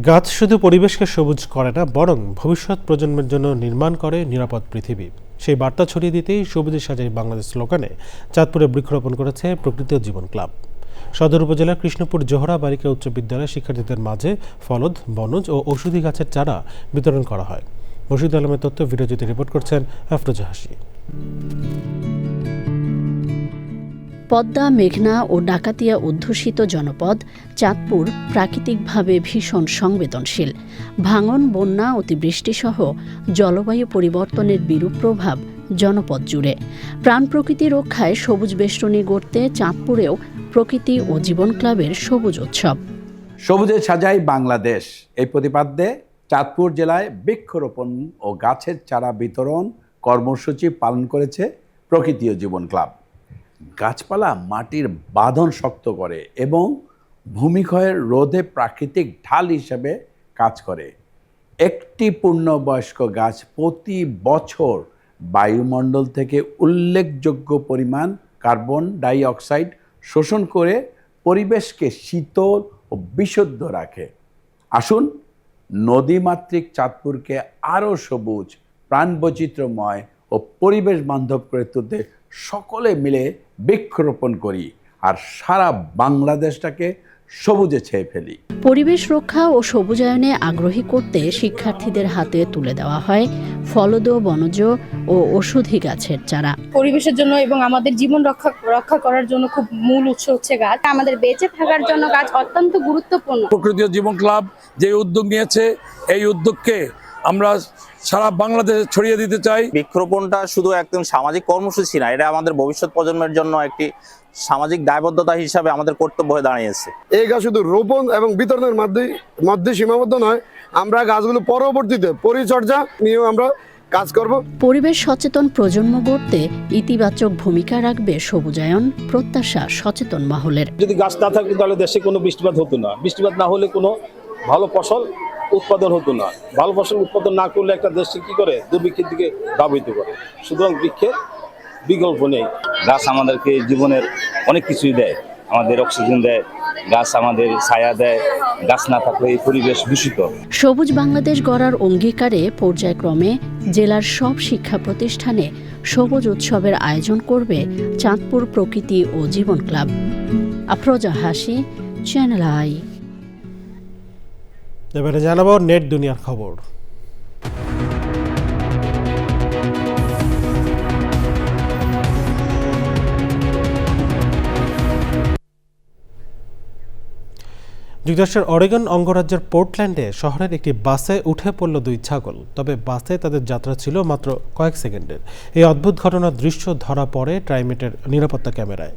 গাছ শুধু পরিবেশকে সবুজ করে না, বরং ভবিষ্যৎ প্রজন্মের জন্য নির্মাণ করে নিরাপদ পৃথিবী। সেই বার্তা ছড়িয়ে দিতেই সবুজে সাজাই বাংলাদেশ স্লোগানে চাঁদপুরে বৃক্ষরোপণ করেছে প্রকৃতি ও জীবন ক্লাব। সদর উপজেলার কৃষ্ণপুর জোহরা বালিকা উচ্চ বিদ্যালয়ের শিক্ষার্থীদের মাঝে ফলদ, বনজ ও ঔষধি গাছের চারা বিতরণ করা হয়। মুর্শিদ আলমের তথ্য ভিডিওচিত্রে রিপোর্ট করছেন আফরোজা হাসি। পদ্মা, মেঘনা ও ডাকাতিয়া অধ্যুষিত জনপদ চাঁদপুর প্রাকৃতিকভাবে ভীষণ সংবেদনশীল। ভাঙন, বন্যা, অতিবৃষ্টিসহ জলবায়ু পরিবর্তনের বিরূপ প্রভাব জনপদ জুড়ে। প্রাণ প্রকৃতি রক্ষায় সবুজ বেষ্টনী গড়তে চাঁদপুরেও প্রকৃতি ও জীবন ক্লাবের সবুজ উৎসব। সবুজে সাজাই বাংলাদেশ এই প্রতিপাদ্যে চাঁদপুর জেলায় বৃক্ষরোপণ ও গাছের চারা বিতরণ কর্মসূচি পালন করেছে প্রকৃতি ও জীবন ক্লাব। গাছপালা মাটির বাঁধন শক্ত করে এবং ভূমিক্ষয়ের রোধে প্রাকৃতিক ঢাল হিসেবে কাজ করে। একটি পূর্ণবয়স্ক গাছ প্রতি বছর বায়ুমণ্ডল থেকে উল্লেখযোগ্য পরিমাণ কার্বন ডাই অক্সাইড শোষণ করে পরিবেশকে শীতল ও বিশুদ্ধ রাখে। আসুন নদীমাতৃক চাঁদপুরকে আরও সবুজ, প্রাণবৈচিত্র্যময় ও পরিবেশ বান্ধব করে তুলতে সকলে মিলে বৃক্ষরোপণ করি আর সারা বাংলাদেশটাকে সবুজে ছেয়ে ফেলি। পরিবেশ রক্ষা ও সবুজায়নে আগ্রহী করতে শিক্ষার্থীদের হাতে তুলে দেওয়া হয় ফলদ, বনজ ও ওষুধি গাছের চারা। পরিবেশের জন্য এবং আমাদের জীবন রক্ষা করার জন্য খুব মূল উৎস হচ্ছে গাছ। আমাদের বেঁচে থাকার জন্য গাছ অত্যন্ত গুরুত্বপূর্ণ। প্রকৃতি ও জীবন ক্লাব যে উদ্যোগ নিয়েছে, এই উদ্যোগকে আমরা সারা বাংলাদেশে ছড়িয়ে দিতে চাই। বৃক্ষরোপণটা শুধু একদম সামাজিক কর্মসূচি না, এটা আমাদের ভবিষ্যৎ প্রজন্মের জন্য একটি সামাজিক দায়বদ্ধতা হিসাবে আমাদের কর্তব্য হয়ে দাঁড়িয়েছে। এই গাছ শুধু রোপণ এবং বিতরণের মধ্যে সীমাবদ্ধ নয়, আমরা গাছগুলো পরবর্তীতে পরিচর্যা নিয়েও আমরা কাজ করব। পরিবেশ সচেতন প্রজন্ম গড়তে ইতিবাচক ভূমিকা রাখবে সবুজায়ন, প্রত্যাশা সচেতন মহলের। যদি গাছ না থাকতো তাহলে দেশে কোনো বৃষ্টিপাত হতো না, বৃষ্টিপাত না হলে কোনো ভালো ফসল উৎপাদন হতো না, ভালো ফসল উৎপাদন না করলে একটা দেশকে কি করে দুর্ভিক্ষের দিকে ধাবিত করে। সুতরাং বৃক্ষের বিকল্প নেই। গাছ আমাদেরকে জীবনের অনেক কিছুই দেয়, আমাদের অক্সিজেন দেয়, গাছ আমাদের ছায়া দেয়। গাছ না থাকলে এই পরিবেশ দূষিত। সবুজ বাংলাদেশ গড়ার অঙ্গীকারে পর্যায়ক্রমে জেলার সব শিক্ষা প্রতিষ্ঠানে সবুজ উৎসবের আয়োজন করবে চাঁদপুর প্রকৃতি ও জীবন ক্লাব। আফরোজা হাসি, চ্যানেল আই। এবারে জানাবো নেট দুনিয়ার খবর। যুক্তরাষ্ট্রের অরেগন অঙ্গরাজ্যের পোর্টল্যান্ডে শহরের একটি বাসে উঠে পড়ল 2 ছাগল। তবে বাসে তাদের যাত্রা ছিল মাত্র কয়েক সেকেন্ডের। এই অদ্ভুত ঘটনার দৃশ্য ধরা পড়ে ট্রাইমেটের নিরাপত্তা ক্যামেরায়।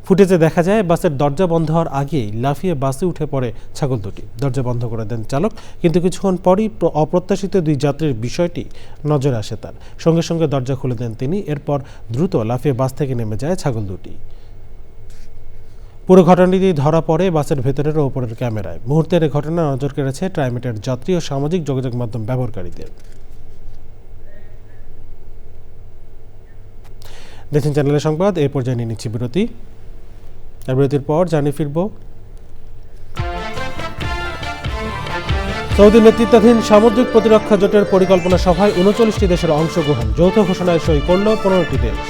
ফুটেজে দেখা যায় বাসের দরজা বন্ধ হওয়ার আগেই লাফিয়ে বাসে উঠে পড়ে ছাগল দুটি। দরজা বন্ধ করে দেন চালক, কিন্তু কিছুক্ষণ পরই অপ্রত্যাশিত 2 যাত্রীর বিষয়টি নজরে আসে তার। সঙ্গে সঙ্গে দরজা খুলে দেন তিনি। এরপর দ্রুত লাফিয়ে বাস থেকে নেমে যায় ছাগল দুটি। পুরো ঘটনাটি ধরা পড়ে বাসের ভেতরের ও ওপরের ক্যামেরায়। মুহূর্তের এই ঘটনা নজর কেড়েছে ট্রাইমেটের যাত্রী ও সামাজিক যোগাযোগ মাধ্যম ব্যবহারকারীদের। দেখছেন চ্যানেলের সংবাদ। এই পর্যায়ে নিয়ে নিচ্ছি বিরতি। আর বিরতির পর জানিয়ে ফিরব সৌদি নেতৃত্বাধীন সামুদ্রিক প্রতিরক্ষা জোটের পরিকল্পনা সভায় 39টি দেশের অংশগ্রহণ। যৌথ ঘোষণায় সই করল 15টি দেশ।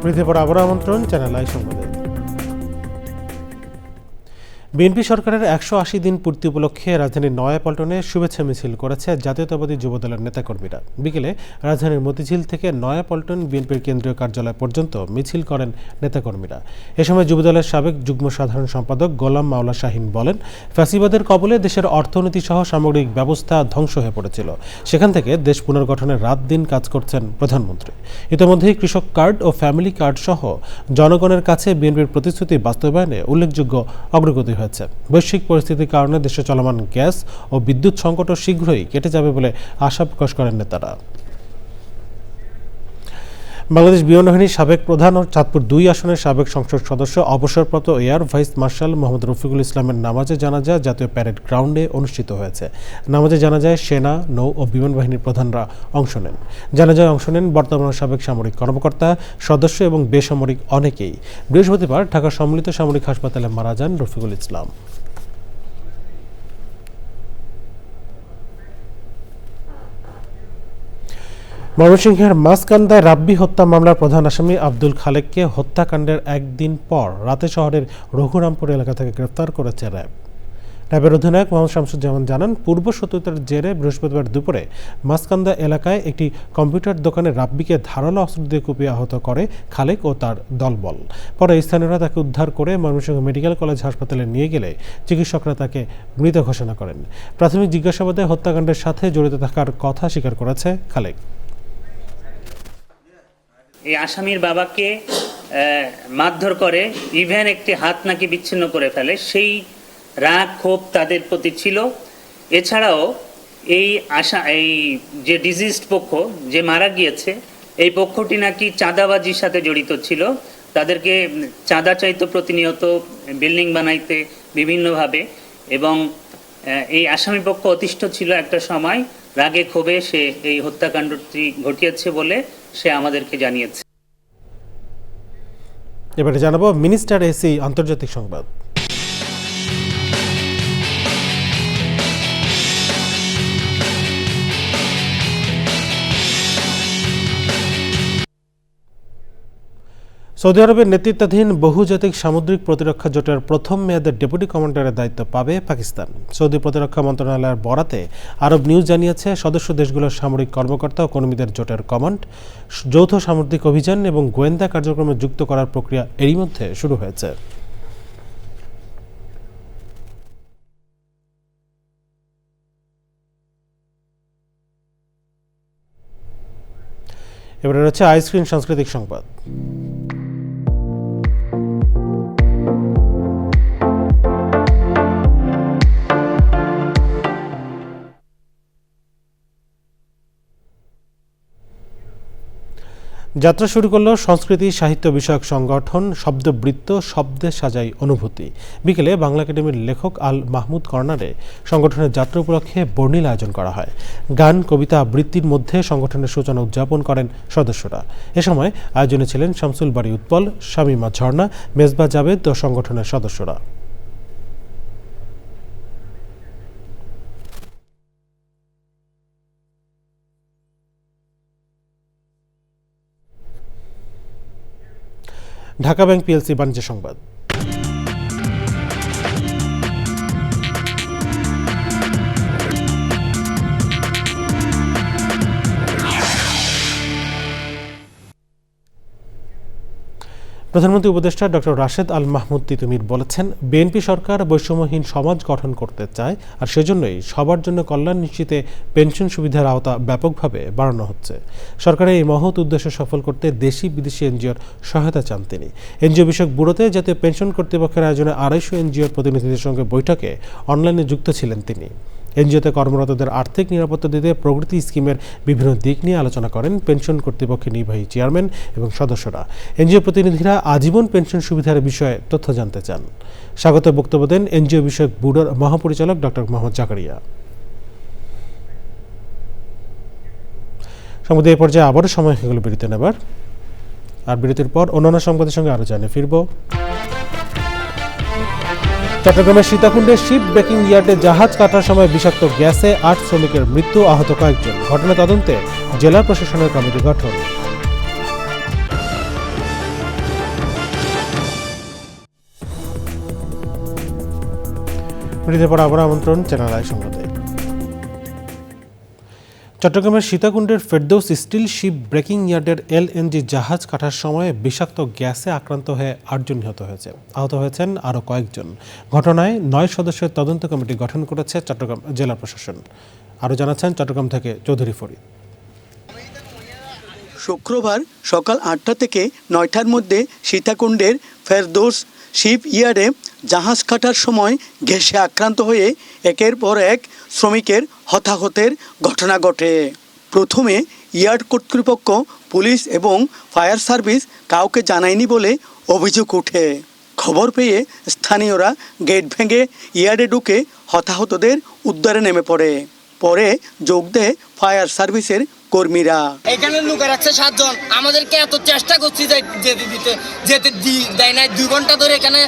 পৃথিবীর আবার আমন্ত্রণ চ্যানেল আই সংবাদে। বিএনপি সরকারের 180 দিন পূর্তি উপলক্ষে রাজধানীর নয়াপল্টনে শুভেচ্ছা মিছিল করেছে জাতীয়তাবাদী যুবদলের নেতাকর্মীরা। বিকেলে রাজধানীর মতিঝিল থেকে নয়াপল্টন বিএনপির কেন্দ্রীয় কার্যালয় পর্যন্ত মিছিল করেন নেতাকর্মীরা। এ সময় যুবদলের সাবেক যুগ্ম সাধারণ সম্পাদক গোলাম মাওলা শাহীন বলেন, ফ্যাসিবাদের কবলে দেশের অর্থনীতি সহ সামগ্রিক ব্যবস্থা ধ্বংস হয়ে পড়েছিল। সেখান থেকে দেশ পুনর্গঠনের রাত দিন কাজ করছেন প্রধানমন্ত্রী। ইতিমধ্যেই কৃষক কার্ড ও ফ্যামিলি কার্ড সহ জনগণের কাছে বিএনপির প্রতিশ্রুতি বাস্তবায়নে উল্লেখযোগ্য অগ্রগতি হয়েছে। বৈশ্বিক পরিস্থিতির কারণে দেশে চলমান গ্যাস ও বিদ্যুৎ সংকটও শীঘ্রই কেটে যাবে বলে আশা প্রকাশ করেন নেতারা। বাংলাদেশ বিমানবাহিনীর সাবেক প্রধান ও চাঁদপুর 2 আসনের সাবেক সংসদ সদস্য অবসরপ্রাপ্ত air vice marshal Mohammad Rafiqul ইসলামের নামাজে জানাজা জাতীয় প্যারেড গ্রাউন্ডে অনুষ্ঠিত হয়েছে। নামাজে জানাজায় সেনা, নৌ ও বিমান বাহিনীর প্রধানরা অংশ নেন। জানাজায় অংশ নেন বর্তমান সাবেক সামরিক কর্মকর্তা, সদস্য এবং বেসামরিক অনেকেই। বৃহস্পতিবার ঢাকা সম্মিলিত সামরিক হাসপাতালে মারা যান রফিকুল ইসলাম। ময়মনসিংহের মাঝকান্দায় রাব্বি হত্যা মামলার প্রধান আসামি আব্দুল খালেককে হত্যাকাণ্ডের একদিন পর রাতে শহরের রঘুরামপুর এলাকা থেকে গ্রেফতার করেছে র্যাব। র্যাবের অধিনায়ক মোহাম্মদ শামসুজ্জামান জানান, পূর্ব শত্রুতার জেরে বৃহস্পতিবার দুপুরে মাসকান্দা এলাকায় একটি কম্পিউটার দোকানে রাব্বিকে ধারালো অস্ত্র দিয়ে কুপিয়ে আহত করে খালেক ও তার দলবল। পরে স্থানীয়রা তাকে উদ্ধার করে ময়মনসিংহ মেডিকেল কলেজ হাসপাতালে নিয়ে গেলে চিকিৎসকরা তাকে মৃত ঘোষণা করেন। প্রাথমিক জিজ্ঞাসাবাদে হত্যাকাণ্ডের সাথে জড়িত থাকার কথা স্বীকার করেছে খালেক। এই আসামির বাবাকে মারধর করে, ইভেন একটি হাত নাকি বিচ্ছিন্ন করে ফেলে, সেই রাগ ক্ষোভ তাদের প্রতি ছিল। এছাড়াও এই যে ডিজিজড পক্ষ যে মারা গিয়েছে, এই পক্ষটি নাকি চাঁদাবাজির সাথে জড়িত ছিল। তাদেরকে চাঁদা চাইতো প্রতিনিয়ত বিল্ডিং বানাইতে বিভিন্নভাবে, এবং এই আসামি পক্ষ অতিষ্ঠ ছিল একটা সময়, রাগে ক্ষোভে সে এই হত্যাকাণ্ডটি ঘটিয়েছে বলে সে আমাদেরকে জানিয়েছে। এবারে জানাবো মিনিস্টার এসি আন্তর্জাতিক সংবাদ। সৌদি আরবের নেতৃত্বাধীন বহুজাতিক সামুদ্রিক প্রতিরক্ষা জোটের প্রথম মেয়াদের ডেপুটি কমান্ডারের দায়িত্ব পাবে পাকিস্তান। সৌদি প্রতিরক্ষা মন্ত্রণালয়ের বরাতে আরব নিউজ জানিয়েছে, সদস্য দেশগুলোর সামরিক কর্মকর্তা ও কর্মীদের জোটের কমান্ড, যৌথ সামুদ্রিক অভিযান এবং গোয়েন্দা কার্যক্রমে যুক্ত করার প্রক্রিয়া এরই মধ্যে শুরু হয়েছে। এবারে রয়েছে আইসক্রিম সাংস্কৃতিক সংবাদ। যাত্রা শুরু করল সংস্কৃতি সাহিত্য বিষয়ক সংগঠন শব্দবৃত্ত শব্দে সাজাই অনুভূতি। বিকেলে বাংলা একাডেমির লেখক আল মাহমুদ কর্নারে সংগঠনের যাত্রা উপলক্ষে বর্ণিল আয়োজন করা হয়। গান, কবিতা, আবৃত্তির মধ্যে সংগঠনের সূচনা উদযাপন করেন সদস্যরা। এ সময় আয়োজনে ছিলেন শামসুল বাড়ি উৎপল, শামীমা ঝর্ণা, মেজবা জাবেদ ও সংগঠনের সদস্যরা। ঢাকা ব্যাংক পিএলসি বাণিজ্য সংবাদ। প্রধানমন্ত্রী উপদেষ্টা ডক্টর রাশেদ আল মাহমুদ তিতুমির বলেছেন, বিএনপি সরকার বৈষম্যহীন সমাজ গঠন করতে চায়, আর সেজন্যই সবার জন্য কল্যাণ নিশ্চিতে পেনশন সুবিধার আওতা ব্যাপকভাবে বাড়ানো হচ্ছে। সরকারের এই মহৎ উদ্দেশ্য সফল করতে দেশি বিদেশি এনজিওর সহায়তা চান তিনি। এনজিও বিষয়ক ব্যুরোতে জাতীয় পেনশন কর্তৃপক্ষের আয়োজনে 250 এনজিওর প্রতিনিধিদের সঙ্গে বৈঠকে অনলাইনে যুক্ত ছিলেন তিনি। এনজিওতে কর্মরতদের আর্থিক নিরাপত্তা দিতে প্রগতি স্কিমের বিভিন্ন দিক নিয়ে আলোচনা করেন পেনশন কর্তৃপক্ষের নির্বাহী চেয়ারম্যান এবং সদস্যরা। এনজিও প্রতিনিধিরা আজীবন পেনশন সুবিধার বিষয়ে তথ্য জানতে চান। স্বাগত বক্তব্য দেন এনজিও বিষয়ক ব্যুরোর মহাপরিচালক ডক্টর মোহাম্মদ জাকারিয়া। সংবাদে এই পর্যায়ে আবারও সময় হয়ে গেল বিরতি নেবার, আর বিরতির পর অন্যান্য সংবাদের সঙ্গে আরও জানিয়ে ফিরব। চট্টগ্রামের সীতাকুণ্ডের শিপ ব্রেকিং ইয়ার্ডে জাহাজ কাটার সময় বিষাক্ত গ্যাসে 8 শ্রমিকের মৃত্যু, আহত কয়েকজন। ঘটনা তদন্তে জেলা প্রশাসনের কমিটি গঠন। বিরতির পর আবার আমন্ত্রণ চ্যানেল আই সংবাদে। চট্টগ্রামের সীতাকুণ্ডের ফেরদৌস স্টিল শিপ ব্রেকিং ইয়ার্ডের এলএনজি জাহাজ কাটার সময় বিষাক্ত গ্যাসে আক্রান্ত হয়ে 8 জন নিহত হয়েছে, আহত হয়েছেন আরও কয়েকজন। ঘটনায় 9 সদস্যের তদন্ত কমিটি গঠন করেছে চট্টগ্রাম জেলা প্রশাসন। আরও জানাচ্ছেন চট্টগ্রাম থেকে চৌধুরী ফরিদ। শুক্রবার সকাল 8টা থেকে 9টার মধ্যে সীতাকুণ্ডের ফেরদৌস শিপ ইয়ার্ডে জাহাজ কাটার সময় গ্যাসে আক্রান্ত হয়ে একের পর এক শ্রমিকের হতাহতের ঘটনা ঘটে। প্রথমে ইয়ার্ড কর্তৃপক্ষ, পুলিশ এবং ফায়ার সার্ভিস কাউকে জানায়নি বলে অভিযোগ ওঠে। খবর পেয়ে স্থানীয়রা গেট ভেঙে ইয়ার্ডে ঢুকে হতাহতদের উদ্ধারে নেমে পড়ে। পরে যোগ দেয় ফায়ার সার্ভিসের কর্মীরা। এখানে লোকের 7 জন, আমাদেরকে এত চেষ্টা করছি যেতে দেয় না। 2 ঘন্টা ধরে এখানে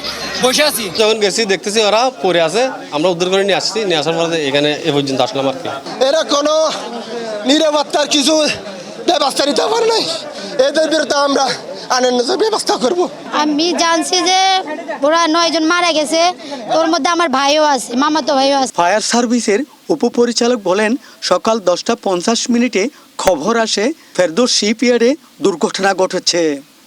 বসে আছি। যখন গেছি দেখতেছি ওরা পড়ে আছে, আমরা উদ্ধার করে নিয়ে আসছি। নিয়ে আসার পরে এখানে এ পর্যন্ত আসলাম আর কি। এরা কোনো নিরাপত্তার কিছু ব্যবস্থা নিতে পারে নাই। এদের বিরুদ্ধে আমরা আনন্দের ব্যবস্থা করব। আমি জানছি যে ওরা 9 জন মারা গেছে, ওর মধ্যে আমার ভাইও আছে, মামাতো ভাইও আছে। ফায়ার সার্ভিসের উপপরিচালক বলেন, সকাল 10:50 খবর আসে ফেরদৌস শিপইয়ার্ডে দুর্ঘটনা ঘটেছে।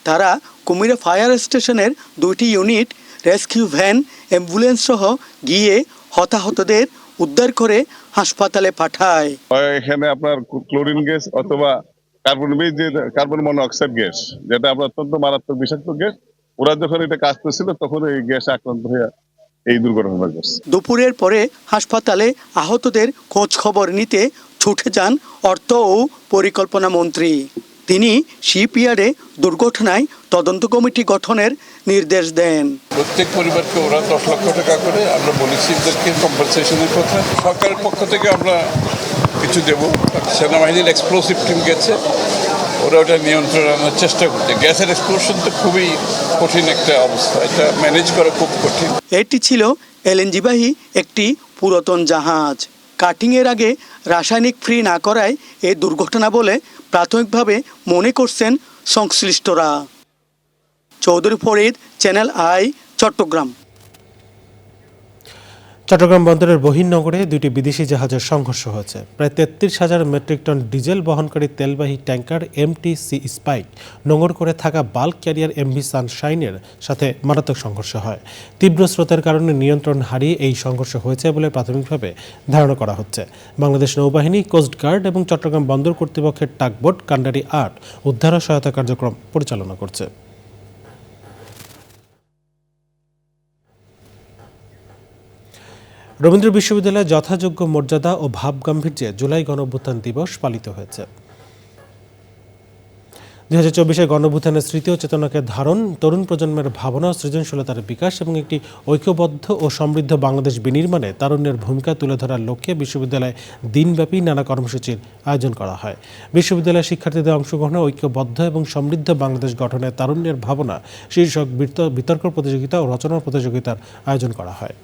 তারা কুমিরা ফায়ার স্টেশনের 2টি ইউনিট, রেস্কিউ ভ্যান, অ্যাম্বুলেন্স সহ গিয়ে হতাহতদের উদ্ধার করে হাসপাতালে পাঠায়। এখানে আপনার ক্লোরিন গ্যাস অথবা কার্বন মনোক্সাইড গ্যাস, যেটা আপনার অত্যন্ত মারাত্মক বিষাক্ত গ্যাস, ওরা যখন এটা কাজ করছিল তখন এই গ্যাস আক্রান্ত হয়ে এই দুর্ঘটনা ঘটছে। দুপুরের পরে হাসপাতালে আহতদের খোঁজ খবর নিতে ছুটে যান অর্থ ও পরিকল্পনা মন্ত্রী। তিনি শিপইয়ার্ডে দুর্ঘটনায় তদন্ত কমিটি গঠনের নির্দেশ দেন। প্রত্যেক পরিবারকে ওরা 10 লক্ষ টাকা করে আমরা বলেছি এদেরকে কম্পেনসেশনের কথা। সরকারের পক্ষ থেকে আমরা কিছু দেব। সেনাবাহিনীর এক্সপ্লোসিভ টিম গেছে, ওরা ওটা নিয়ন্ত্রণে আনার চেষ্টা করছে। গ্যাসের এক্সপ্লোশন তো খুবই কঠিন একটা অবস্থা, এটা ম্যানেজ করা খুব কঠিন। এটি ছিল এলএনজিবাহী একটি পুরাতন জাহাজ। কাটিংয়ের আগে রাসায়নিক ফ্রি না করায় এই দুর্ঘটনা বলে প্রাথমিকভাবে মনে করছেন সংশ্লিষ্টরা। Chowdhury Farid, channel I, Chattogram. চট্টগ্রাম বন্দরের বহির্নগরে 2টি বিদেশি জাহাজের সংঘর্ষ হয়েছে। প্রায় 33,000 মেট্রিক টন ডিজেল বহনকারী তেলবাহী ট্যাঙ্কার MT-C স্পাইক নোঙর করে থাকা বাল্ক ক্যারিয়ার MV সানশাইনের সাথে মারাত্মক সংঘর্ষ হয়। তীব্র স্রোতের কারণে নিয়ন্ত্রণ হারিয়ে এই সংঘর্ষ হয়েছে বলে প্রাথমিকভাবে ধারণা করা হচ্ছে। বাংলাদেশ নৌবাহিনী, কোস্টগার্ড এবং চট্টগ্রাম বন্দর কর্তৃপক্ষের টাগবোট কান্ডারি 8 উদ্ধার ও সহায়তা কার্যক্রম পরিচালনা করছে। রবীন্দ্র বিশ্ববিদ্যালয়ে যথাযোগ্য মর্যাদা ও ভাবগাম্ভীর্যে জুলাই গণঅভ্যুত্থান দিবস পালিত হয়েছে। 2024 গণঅভ্যুত্থানের স্মৃতি ও চেতনাকে ধারণ, তরুণ প্রজন্মের ভাবনা ও সৃজনশীলতার বিকাশ এবং একটি ঐক্যবদ্ধ ও সমৃদ্ধ বাংলাদেশ বিনির্মাণে তারুণ্যের ভূমিকা তুলে ধরার লক্ষ্যে বিশ্ববিদ্যালয়ে দিনব্যাপী নানা কর্মসূচির আয়োজন করা হয়। বিশ্ববিদ্যালয়ের শিক্ষার্থীদের অংশগ্রহণে ঐক্যবদ্ধ এবং সমৃদ্ধ বাংলাদেশ গঠনে তারুণ্যের ভাবনা শীর্ষক বিতর্ক প্রতিযোগিতা ও রচনা প্রতিযোগিতার আয়োজন করা হয়।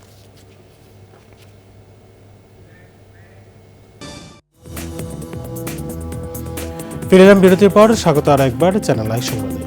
ফিরে এলাম বিরতির পর, স্বাগত আর একবার চ্যানেল আই সংবাদে।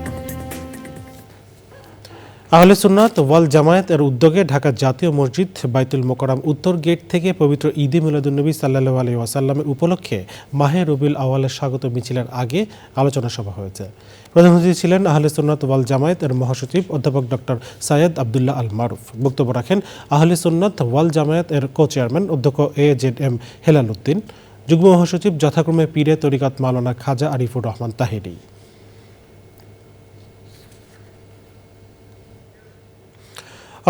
আহলে সুন্নাত ওয়াল জামায়াত এর উদ্যোগে ঢাকা জাতীয় মসজিদ বাইতুল মোকাররম উত্তর গেট থেকে পবিত্র ঈদে মিলাদুন্নবী সাল্লাল্লাহু আলাইহি ওয়াসাল্লামের উপলক্ষে মাহে রবিউল আউয়ালের স্বাগত মিছিলের আগে আলোচনা সভা হয়েছে। প্রধান অতিথি ছিলেন আহলে সুন্নাত ওয়াল জামায়াত এর মহাসচিব অধ্যাপক ডক্টর সাইয়দ আব্দুল্লাহ আল মারুফ। বক্তব্য রাখেন আহলে সুন্নাত ওয়াল জামায়াত এর কো-চেয়ারম্যান অধ্যক্ষ AJM হেলাল উদ্দিন, যুগ্ম মহাসচিব যথাক্রমে পীরে তরিকাত মাওলানা খাজা আরিফুর রহমান তাহেরি।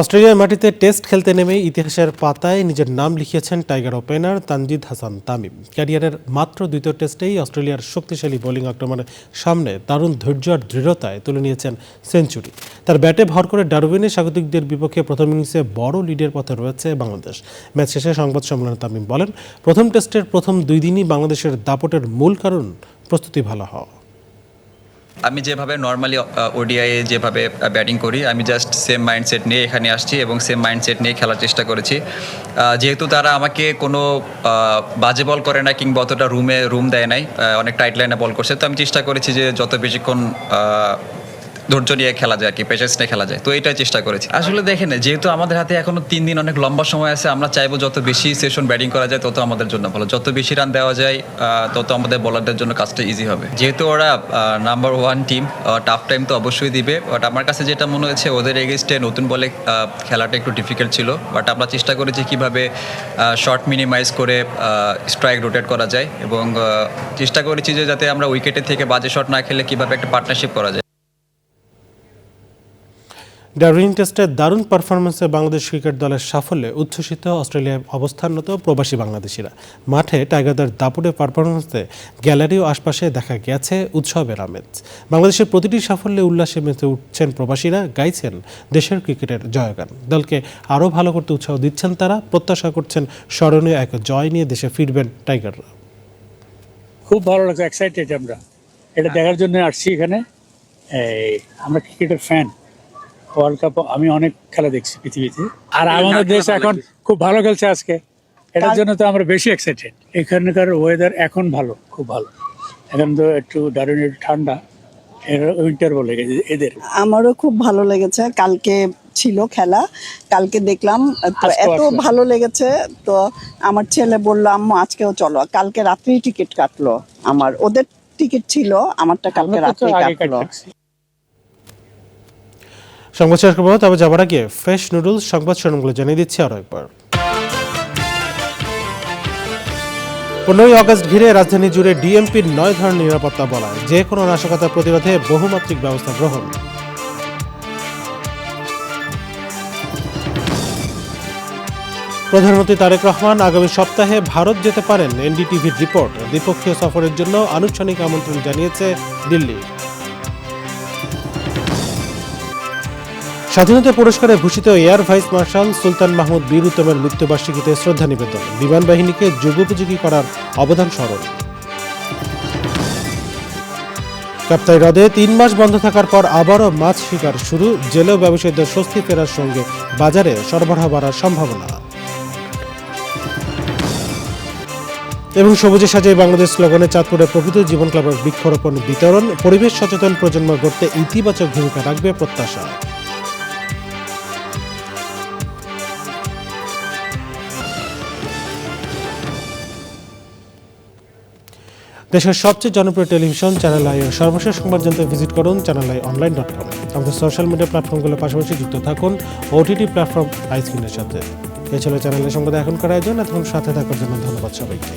অস্ট্রেলিয়ার মাটিতে টেস্ট খেলতে নেমে ইতিহাসের পাতায় নিজের নাম লিখিয়েছেন টাইগার ওপেনার তানজিদ হাসান তামিম। ক্যারিয়ারের মাত্র 2টো টেস্টেই অস্ট্রেলিয়ার শক্তিশালী বোলিং আক্রমণের সামনে দারুণ ধৈর্য আর দৃঢ়তায় তুলে নিয়েছেন সেঞ্চুরি। তার ব্যাটে ভর করে ডারউইনে স্বাগতিকদের বিপক্ষে প্রথম ইনিংসে বড় লিডের পথে রয়েছে বাংলাদেশ। ম্যাচ শেষে সংবাদ সম্মেলনে তামিম বলেন, প্রথম টেস্টের প্রথম 2 দিনই বাংলাদেশের দাপটের মূল কারণ প্রস্তুতি ভালো হওয়া। আমি যেভাবে নর্মালি ওডিআইয়ে যেভাবে ব্যাটিং করি, আমি জাস্ট সেম মাইন্ডসেট নিয়ে এখানে আসছি এবং সেম মাইন্ডসেট নিয়ে খেলার চেষ্টা করেছি। যেহেতু তারা আমাকে কোনো বাজে বল করে না কিংবা অতটা রুম দেয় নাই, অনেক টাইট লাইনে বল করছে, তো আমি চেষ্টা করেছি যে যত বেশিক্ষণ ধৈর্য নিয়ে খেলা যায়, কি পেশেন্স নিয়ে খেলা যায়, তো এটাই চেষ্টা করেছি। আসলে দেখেন, যেহেতু আমাদের হাতে এখনো 3 দিন অনেক লম্বা সময় আছে, আমরা চাইবো যত বেশি সেশন ব্যাটিং করা যায় তত আমাদের জন্য ভালো, যত বেশি রান দেওয়া যায় তত আমাদের বোলারদের জন্য কাজটা ইজি হবে। যেহেতু ওরা নাম্বার 1 টিম, টাফ টাইম তো অবশ্যই দিবে, বাট আমার কাছে যেটা মনে হয়েছে ওদের এগেইনস্টে নতুন বলে খেলাটা একটু ডিফিকাল্ট ছিল, বাট আমরা চেষ্টা করেছি কীভাবে শর্ট মিনিমাইজ করে স্ট্রাইক রোটেট করা যায় এবং চেষ্টা করেছি যে যাতে আমরা উইকেটের থেকে বাজে শট না খেলে কীভাবে একটা পার্টনারশিপ করা যায়। ডারউইন টেস্টের দারুণ পারফরমেন্সে বাংলাদেশ ক্রিকেট দলের সাফল্যে উচ্ছ্বসিত অস্ট্রেলিয়ায় অবস্থানরত প্রবাসী বাংলাদেশিরা। মাঠে টাইগারদের দাপুটে পারফরমেন্সে গ্যালারি ও আশপাশে দেখা গেছে উৎসবের আমেজ। বাংলাদেশের প্রতিটি সাফল্যে উল্লাসে মেতে উঠছেন প্রবাসীরা, গাইছেন দেশের ক্রিকেটের জয়গান। দলকে আরও ভালো করতে উৎসাহ দিচ্ছেন তারা, প্রত্যাশা করছেন স্মরণীয় এক জয় নিয়ে দেশে ফিরবেন টাইগাররা। খুব ভালো লাগছে, এক্সাইটেড আমরা এটা দেখার জন্য আসছি এখানে। আমরা ক্রিকেটের ফ্যান, ওয়ার্ল্ড কাপ আমি অনেক খেলা দেখছি পৃথিবীতে, আর আমাদের দেশ এখন খুব ভালো খেলছে আজকে, এটার জন্য তো আমরা বেশি এক্সাইটেড। এখানকার ওয়েদার এখন ভালো, খুব ভালো। এখন তো একটু দারুণ ঠান্ডা, উইন্টার বলে এদের। আমারও খুব ভালো লেগেছে, কালকে ছিল খেলা, কালকে দেখলাম তো এত ভালো লেগেছে। তো আমার ছেলে বললো আম্মু আজকেও চলো, কালকে রাত্রেই টিকিট কাটলো। আমার ওদের টিকিট ছিল, আমারটা কালকে রাত্রেই কাটলো। সংবাদ শেষ করবো, তবে যাবার আগে ফ্রেশ নুডলস সংবাদ শিরোনামগুলো জানিয়ে দিচ্ছি আরো একবার। 15ই আগস্ট ঘিরে রাজধানী জুড়ে ডিএমপির 9 ধরনের নিরাপত্তা বলয়, যে কোনো নাশকতা প্রতিরোধে বহুমাত্রিক ব্যবস্থা গ্রহণ। প্রধানমন্ত্রী তারেক রহমান আগামী সপ্তাহে ভারত যেতে পারেন, এনডিটিভির রিপোর্ট। দ্বিপক্ষীয় সফরের জন্য আনুষ্ঠানিক আমন্ত্রণ জানিয়েছে দিল্লি। স্বাধীনতা পুরস্কারে ভূষিত এয়ার ভাইস মার্শাল সুলতান মাহমুদ বীর উত্তমের মৃত্যুবার্ষিকীতে শ্রদ্ধা নিবেদন, বিমান বাহিনীকে যুগোপযোগী করার অবদান স্মরণ। কাপ্তাই হ্রদে 3 মাস বন্ধ থাকার পর আবারও মাছ শিকার শুরু, জেলেও ব্যবসায়ীদের স্বস্তি ফেরার সঙ্গে বাজারে সরবরাহ বাড়ার সম্ভাবনা। এবং সবুজে সাজাই বাংলাদেশ স্লোগানে চাঁদপুরে প্রকৃত জীবন ক্লাবের বৃক্ষরোপণ বিতরণ, পরিবেশ সচেতন প্রজন্ম গড়তে ইতিবাচক ভূমিকা রাখবে প্রত্যাশা। দেশের সবচেয়ে জনপ্রিয় টেলিভিশন চ্যানেল আই এর সর্বশেষ সংবাদ জানতে ভিজিট করুন channelionline.com। আমাদের সোশ্যাল মিডিয়া প্ল্যাটফর্মগুলোর পাশাপাশি যুক্ত থাকুন ওটিটি প্ল্যাটফর্ম আইস্ক্রিনের সাথে। এই ছিল চ্যানেলের সংবাদ এখনকার আয়োজন। এতক্ষণ সাথে থাকার জন্য ধন্যবাদ সবাইকে।